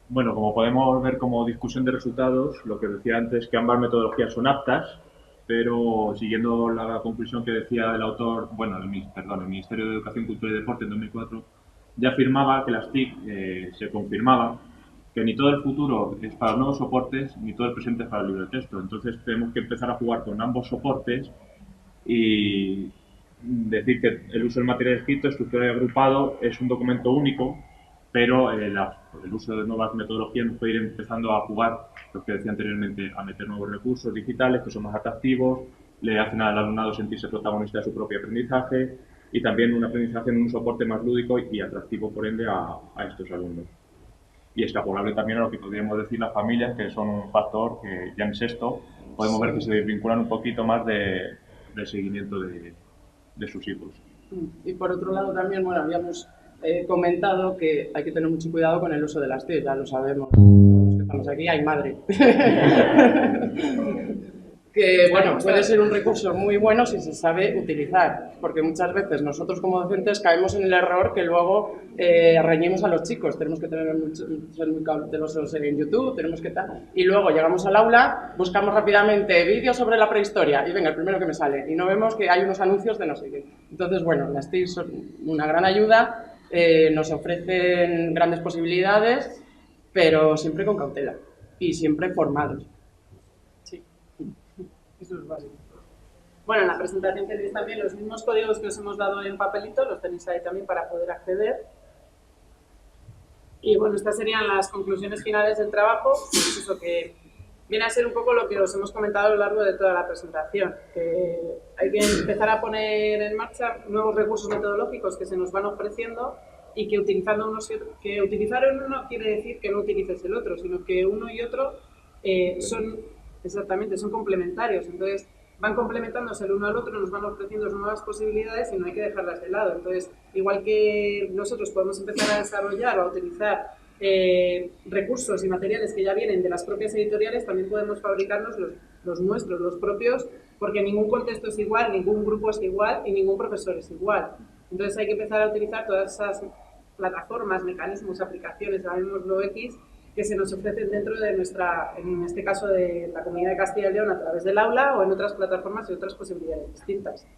[SPEAKER 6] Bueno, como podemos ver como discusión de resultados, lo que decía antes, que ambas metodologías son aptas, pero siguiendo la conclusión que decía el autor, bueno, el Ministerio de Educación, Cultura y Deporte en 2004, ya afirmaba que las TIC se confirmaban que ni todo el futuro es para los nuevos soportes, ni todo el presente es para el librotexto. Entonces tenemos que empezar a jugar con ambos soportes y decir que el uso del material escrito, estructurado y agrupado, es un documento único, pero el uso de nuevas metodologías nos puede ir empezando a jugar, lo que decía anteriormente, a meter nuevos recursos digitales que son más atractivos, le hacen al alumnado sentirse protagonista de su propio aprendizaje y también un aprendizaje en un soporte más lúdico y atractivo, por ende, a estos alumnos. Y extrapolable también a lo que podríamos decir las familias, que son un factor que ya en sexto podemos ver que se desvinculan un poquito más del seguimiento de sus hijos.
[SPEAKER 8] Y por otro lado también, bueno, habíamos comentado que hay que tener mucho cuidado con el uso de las TIC, ya lo sabemos. Los que estamos aquí, hay madre. Que, bueno, puede ser un recurso muy bueno si se sabe utilizar, porque muchas veces nosotros como docentes caemos en el error que luego reñimos a los chicos, tenemos que ser muy cautelosos en YouTube, tenemos que tal, y luego llegamos al aula, buscamos rápidamente vídeos sobre la prehistoria, y venga, el primero que me sale, y no vemos que hay unos anuncios de no sé qué. Entonces, bueno, las TIC son una gran ayuda, nos ofrecen grandes posibilidades, pero siempre con cautela, y siempre formados. Eso es básico.
[SPEAKER 7] Bueno, en la presentación tenéis también los mismos códigos que os hemos dado en papelito, los tenéis ahí también para poder acceder. Y bueno, estas serían las conclusiones finales del trabajo, pues eso que viene a ser un poco lo que os hemos comentado a lo largo de toda la presentación, que hay que empezar a poner en marcha nuevos recursos metodológicos que se nos van ofreciendo y que utilizando unos y otros, que utilizar uno no quiere decir que no utilices el otro, sino que uno y otro son complementarios, entonces van complementándose el uno al otro, nos van ofreciendo nuevas posibilidades y no hay que dejarlas de lado. Entonces, igual que nosotros podemos empezar a desarrollar o a utilizar recursos y materiales que ya vienen de las propias editoriales, también podemos fabricarnos los nuestros, los propios, porque ningún contexto es igual, ningún grupo es igual y ningún profesor es igual. Entonces hay que empezar a utilizar todas esas plataformas, mecanismos, aplicaciones, llamémoslo X, que se nos ofrecen dentro de nuestra, en este caso de la Comunidad de Castilla y León a través del aula o en otras plataformas y otras posibilidades distintas.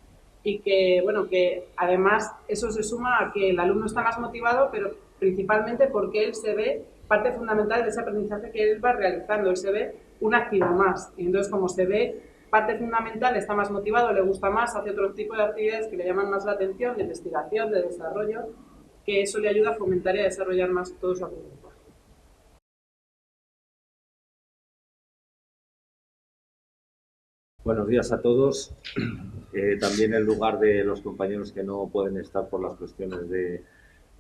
[SPEAKER 7] Y que, bueno, que además eso se suma a que el alumno está más motivado, pero principalmente porque él se ve parte fundamental de ese aprendizaje que él va realizando, él se ve un activo más. Y entonces, como se ve parte fundamental, está más motivado, le gusta más, hace otro tipo de actividades que le llaman más la atención, de investigación, de desarrollo, que eso le ayuda a fomentar y a desarrollar más todo su aprendizaje.
[SPEAKER 9] Buenos días a todos. También en lugar de los compañeros que no pueden estar por las cuestiones de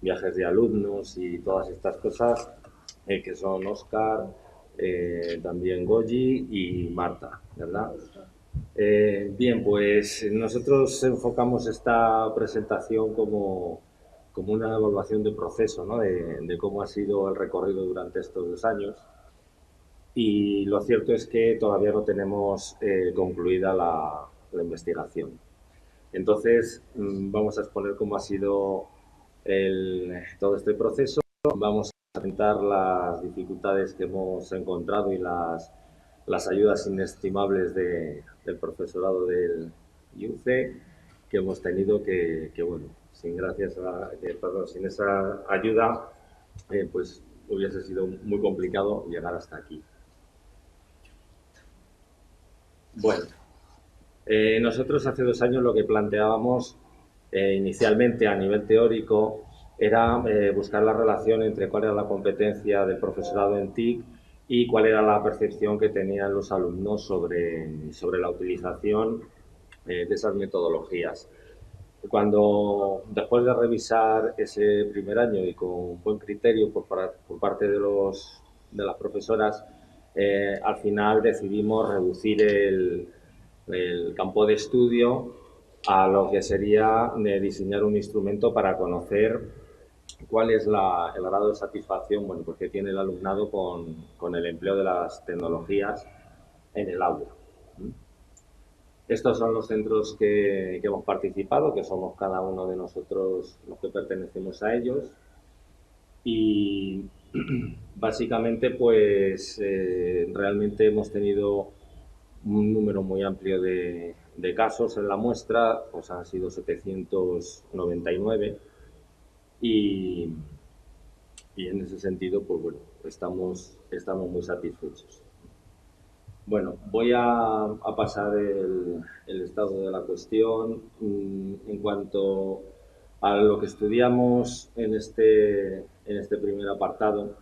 [SPEAKER 9] viajes de alumnos y todas estas cosas, que son Óscar, también Goyi y Marta, ¿verdad? Bien, pues nosotros enfocamos esta presentación como una evaluación de proceso, ¿no? de cómo ha sido el recorrido durante estos 2 años. Y lo cierto es que todavía no tenemos concluida la investigación. Entonces, vamos a exponer cómo ha sido todo este proceso. Vamos a comentar las dificultades que hemos encontrado y las ayudas inestimables del profesorado del IUCE que hemos tenido que bueno, sin esa ayuda, pues hubiese sido muy complicado llegar hasta aquí. Bueno, nosotros hace 2 años lo que planteábamos inicialmente a nivel teórico era buscar la relación entre cuál era la competencia del profesorado en TIC y cuál era la percepción que tenían los alumnos sobre la utilización de esas metodologías. Después de revisar ese primer año y con buen criterio por parte de las profesoras, al final decidimos reducir el campo de estudio a lo que sería diseñar un instrumento para conocer cuál es el grado de satisfacción que tiene el alumnado con el empleo de las tecnologías en el aula. Estos son los centros que hemos participado, que somos cada uno de nosotros los que pertenecemos a ellos. Y básicamente, pues realmente hemos tenido un número muy amplio de casos en la muestra, pues han sido 799 y en ese sentido, pues bueno, estamos muy satisfechos. Bueno, voy a pasar el estado de la cuestión. En cuanto a lo que estudiamos en este primer apartado,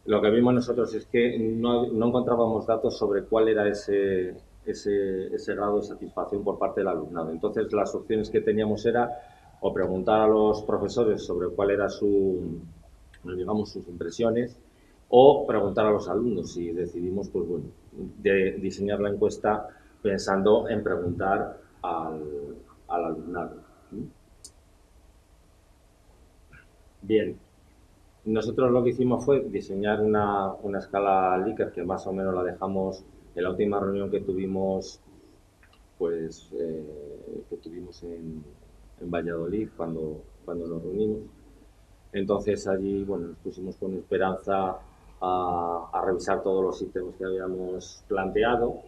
[SPEAKER 9] lo que vimos nosotros es que no encontrábamos datos sobre cuál era ese grado de satisfacción por parte del alumnado. Entonces, las opciones que teníamos era o preguntar a los profesores sobre cuál era sus impresiones, o preguntar a los alumnos, y decidimos, pues bueno, de diseñar la encuesta pensando en preguntar al alumnado. Bien, nosotros lo que hicimos fue diseñar una escala Likert, que más o menos la dejamos en la última reunión que tuvimos, pues en Valladolid, cuando nos reunimos. Entonces allí, bueno, nos pusimos con esperanza a revisar todos los ítems que habíamos planteado.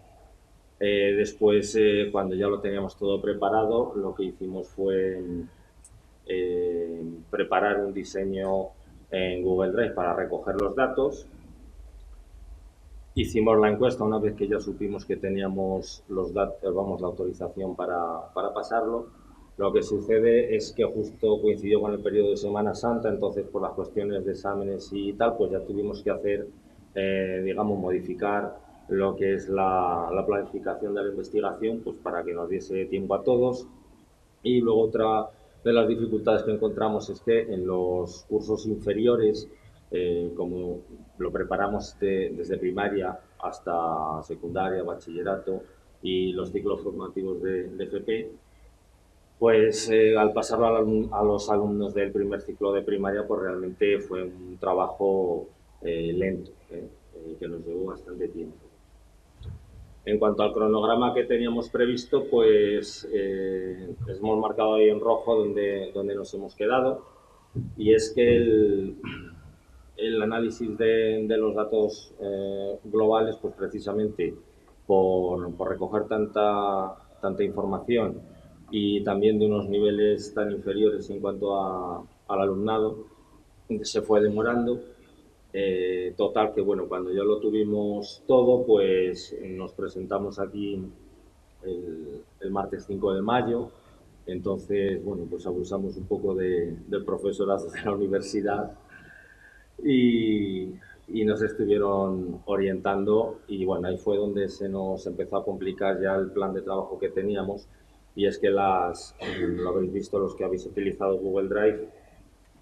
[SPEAKER 9] Después, cuando ya lo teníamos todo preparado, lo que hicimos fue preparar un diseño en Google Drive para recoger los datos. Hicimos la encuesta una vez que ya supimos que teníamos los datos, la autorización para pasarlo. Lo que sucede es que justo coincidió con el periodo de Semana Santa, entonces por las cuestiones de exámenes y tal, pues ya tuvimos que hacer, modificar lo que es la planificación de la investigación, pues para que nos diese tiempo a todos. Y luego otra de las dificultades que encontramos es que en los cursos inferiores, como lo preparamos desde primaria hasta secundaria, bachillerato y los ciclos formativos de FP, pues al pasarlo a los alumnos del primer ciclo de primaria, pues realmente fue un trabajo lento, que nos llevó bastante tiempo. En cuanto al cronograma que teníamos previsto, pues hemos marcado ahí en rojo donde nos hemos quedado, y es que el análisis de los datos globales, pues precisamente por recoger tanta información y también de unos niveles tan inferiores en cuanto al alumnado, se fue demorando. Total que, bueno, cuando ya lo tuvimos todo, pues nos presentamos aquí el martes 5 de mayo. Entonces, bueno, pues abusamos un poco del profesorado de la universidad y nos estuvieron orientando, y bueno, ahí fue donde se nos empezó a complicar ya el plan de trabajo que teníamos, y es que lo habéis visto los que habéis utilizado Google Drive,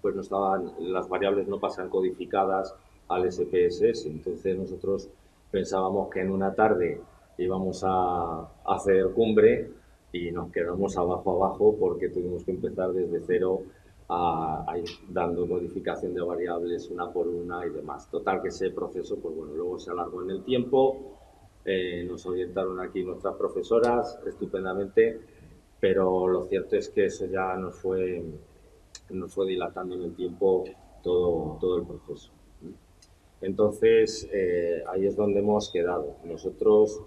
[SPEAKER 9] pues las variables no pasan codificadas al SPSS. Entonces nosotros pensábamos que en una tarde íbamos a hacer cumbre y nos quedamos abajo porque tuvimos que empezar desde cero a ir dando modificación de variables una por una y demás. Total que ese proceso, pues bueno, luego se alargó en el tiempo, nos orientaron aquí nuestras profesoras estupendamente, pero lo cierto es que eso ya nos fue dilatando en el tiempo todo el proceso. Entonces, ahí es donde hemos quedado. Nosotros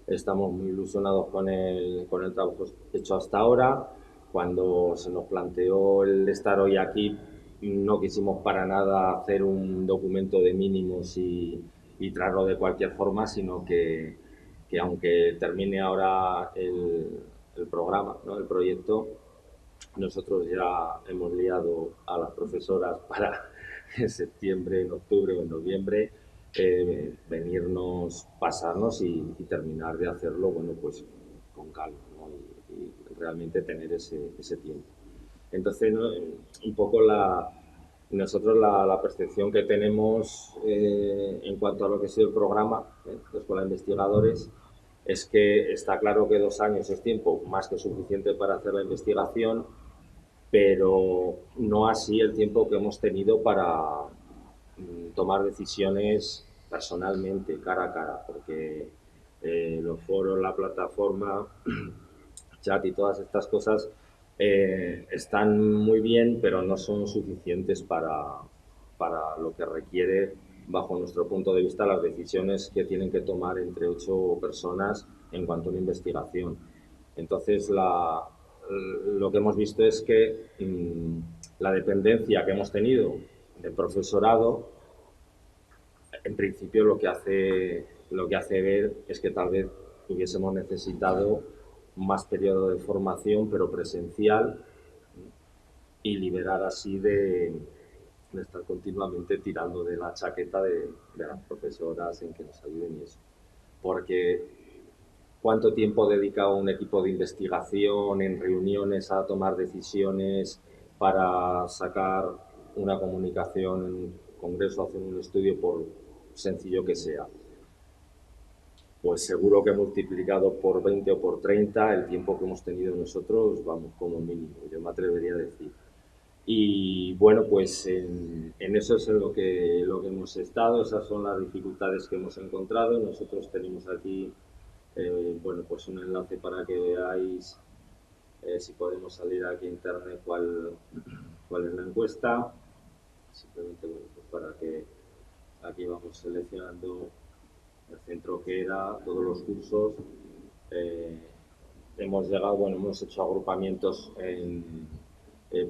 [SPEAKER 9] estamos muy ilusionados con el trabajo hecho hasta ahora. Cuando se nos planteó el estar hoy aquí, no quisimos para nada hacer un documento de mínimos y traerlo de cualquier forma, sino que aunque termine ahora el programa, ¿no?, el proyecto, nosotros ya hemos liado a las profesoras para en septiembre, en octubre o en noviembre venirnos, pasarnos y terminar de hacerlo, bueno, pues con calma, ¿no?, y realmente tener ese tiempo. Entonces, ¿no?, un poco nosotros la percepción que tenemos en cuanto a lo que ha sido el programa de Escuela de Investigadores es que está claro que 2 años es tiempo más que suficiente para hacer la investigación, pero no así el tiempo que hemos tenido para tomar decisiones personalmente, cara a cara, porque los foros, la plataforma, chat y todas estas cosas están muy bien, pero no son suficientes para lo que requiere, bajo nuestro punto de vista, las decisiones que tienen que tomar entre 8 personas en cuanto a una investigación. Entonces, lo que hemos visto es que la dependencia que hemos tenido del profesorado en principio lo que hace ver es que tal vez hubiésemos necesitado más periodo de formación, pero presencial, y liberar así de estar continuamente tirando de la chaqueta de las profesoras en que nos ayuden y eso. Porque ¿cuánto tiempo dedica un equipo de investigación en reuniones a tomar decisiones para sacar una comunicación en un congreso, hacer un estudio, por sencillo que sea? Pues seguro que multiplicado por 20 o por 30 el tiempo que hemos tenido nosotros, vamos, como mínimo, yo me atrevería a decir. Y bueno, pues en eso es en lo que hemos estado, esas son las dificultades que hemos encontrado. Nosotros tenemos aquí, bueno, pues un enlace para que veáis, si podemos salir aquí a internet, cuál es la encuesta. Simplemente, bueno, pues para que aquí vamos seleccionando el centro que era, todos los cursos. Hemos llegado, bueno, hemos hecho agrupamientos en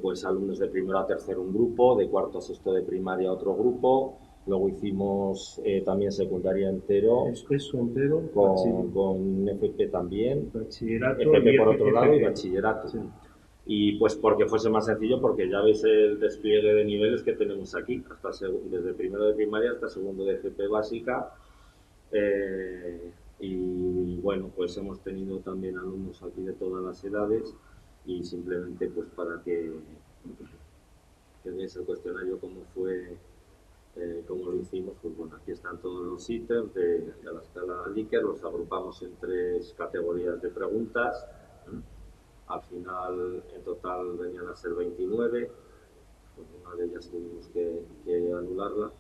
[SPEAKER 9] pues alumnos de primero a tercero un grupo, de cuarto a sexto de primaria otro grupo, luego hicimos también secundaria entero,
[SPEAKER 10] eso entero,
[SPEAKER 9] con FP también,
[SPEAKER 10] bachillerato,
[SPEAKER 9] FP por otro
[SPEAKER 10] FP.
[SPEAKER 9] lado y bachillerato. Sí. Y pues porque fuese más sencillo, porque ya veis el despliegue de niveles que tenemos aquí, hasta desde primero de primaria hasta segundo de FP básica. Y bueno, pues hemos tenido también alumnos aquí de todas las edades, y simplemente pues para que veáis el cuestionario cómo fue, cómo lo hicimos, pues bueno, aquí están todos los ítems de la escala Likert, los agrupamos en 3 categorías de preguntas. Al final, en total, venían a ser 29, pues una de ellas tuvimos que anularla.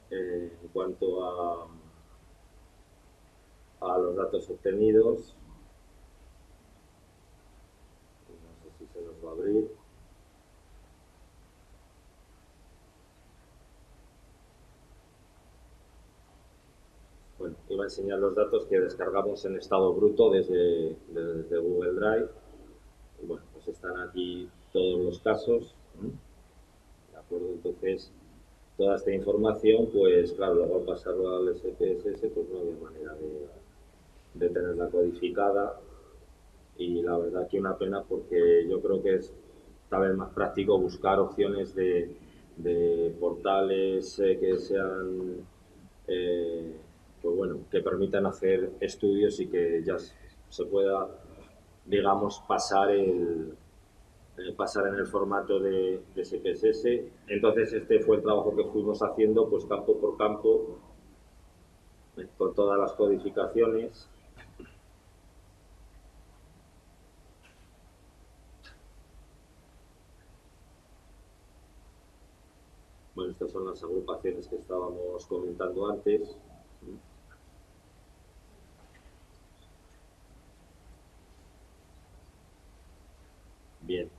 [SPEAKER 9] En cuanto a los datos obtenidos, no sé si se nos va a abrir. Bueno, iba a enseñar los datos que descargamos en estado bruto desde Google Drive. Y bueno, pues están aquí todos los casos, ¿de acuerdo? Entonces, toda esta información, pues claro, luego al pasarlo al SPSS, pues no había manera de tenerla codificada, y la verdad que una pena, porque yo creo que es tal vez más práctico buscar opciones de portales que sean, pues bueno, que permitan hacer estudios y que ya se pueda, digamos, pasar en el formato de SPSS. Entonces este fue el trabajo que fuimos haciendo, pues campo por campo, con todas las codificaciones. Bueno, estas son las agrupaciones que estábamos comentando antes. Bien.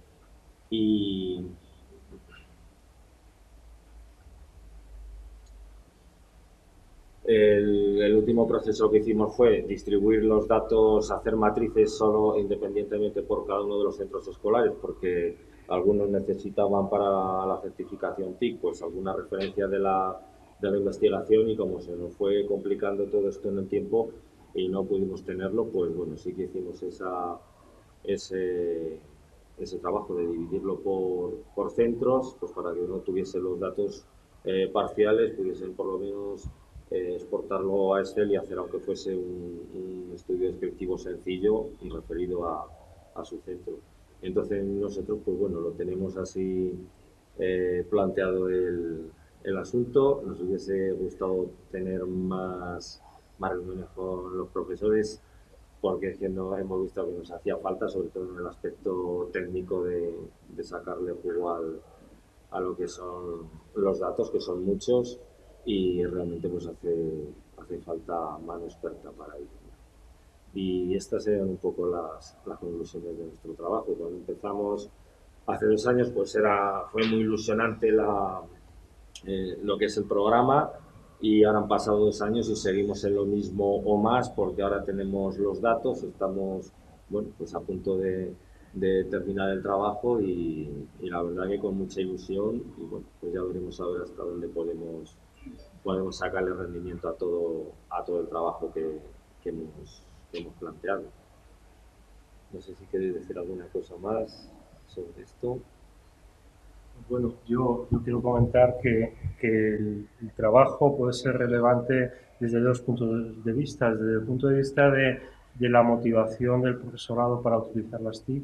[SPEAKER 9] Y el último proceso que hicimos fue distribuir los datos, hacer matrices solo independientemente por cada uno de los centros escolares, porque algunos necesitaban para la certificación TIC pues alguna referencia de la investigación, y como se nos fue complicando todo esto en el tiempo y no pudimos tenerlo, pues bueno, sí que hicimos ese trabajo de dividirlo por centros, pues para que uno tuviese los datos parciales, pudiesen por lo menos exportarlo a Excel y hacer, aunque fuese un estudio descriptivo sencillo referido a su centro. Entonces nosotros, pues bueno, lo tenemos así planteado el asunto. Nos hubiese gustado tener más reuniones con los profesores, porque es que no hemos visto que nos hacía falta, sobre todo en el aspecto técnico de sacarle jugo a lo que son los datos, que son muchos, y realmente pues hace falta mano experta para ello. Y estas eran un poco las conclusiones de nuestro trabajo. Cuando empezamos hace 2 años, pues fue muy ilusionante lo que es el programa, y ahora han pasado 2 años y seguimos en lo mismo o más, porque ahora tenemos los datos, estamos, bueno, pues a punto de de terminar el trabajo y la verdad que con mucha ilusión y bueno, pues ya veremos a ver hasta dónde podemos sacarle rendimiento a todo el trabajo que hemos planteado. No sé si queréis decir alguna cosa más sobre esto.
[SPEAKER 10] Bueno, yo quiero comentar que el trabajo puede ser relevante desde dos puntos de vista. Desde el punto de vista de la motivación del profesorado para utilizar las TIC,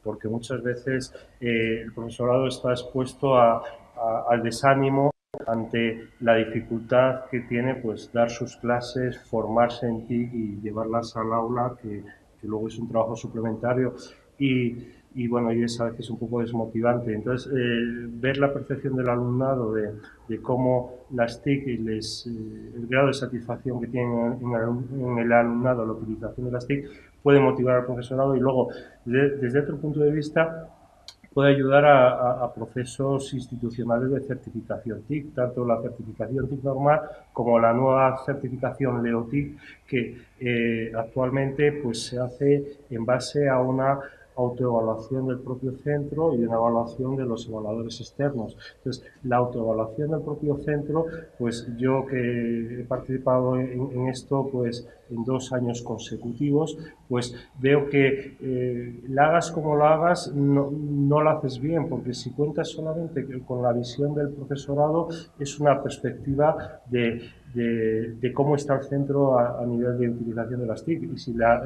[SPEAKER 10] porque muchas veces el profesorado está expuesto al desánimo ante la dificultad que tiene pues dar sus clases, formarse en TIC y llevarlas al aula, que luego es un trabajo suplementario y bueno, y es a veces un poco desmotivante. Entonces, ver la percepción del alumnado de cómo las TIC y el grado de satisfacción que tienen en el alumnado la utilización de las TIC puede motivar al profesorado y luego, desde otro punto de vista, puede ayudar a procesos institucionales de certificación TIC, tanto la certificación TIC normal como la nueva certificación LEO-TIC, que actualmente pues, se hace en base a una autoevaluación del propio centro y una evaluación de los evaluadores externos. Entonces, la autoevaluación del propio centro, pues yo que he participado en esto pues en 2 años consecutivos, pues veo que la hagas como la hagas, no la haces bien, porque si cuentas solamente con la visión del profesorado, es una perspectiva de cómo está el centro a nivel de utilización de las TIC. Y si la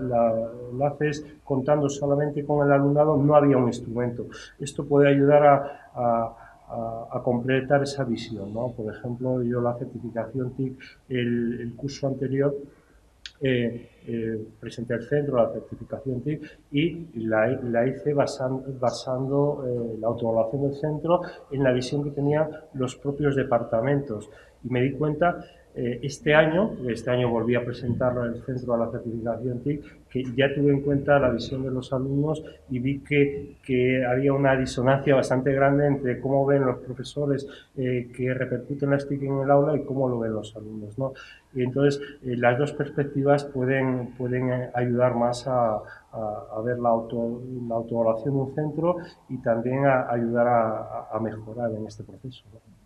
[SPEAKER 10] haces contando solamente con el alumnado, no había un instrumento. Esto puede ayudar a completar esa visión, ¿no? Por ejemplo, yo la certificación TIC, el curso anterior, presenté al centro la certificación TIC y la hice basando la autoevaluación del centro en la visión que tenían los propios departamentos. Y me di cuenta este año volví a presentarlo al centro a la certificación TIC, que ya tuve en cuenta la visión de los alumnos y vi que había una disonancia bastante grande entre cómo ven los profesores que repercuten las TIC en el aula y cómo lo ven los alumnos, ¿no? Y entonces las dos perspectivas pueden ayudar más a ver la autoevaluación de un centro y también a ayudar a mejorar en este proceso, ¿no?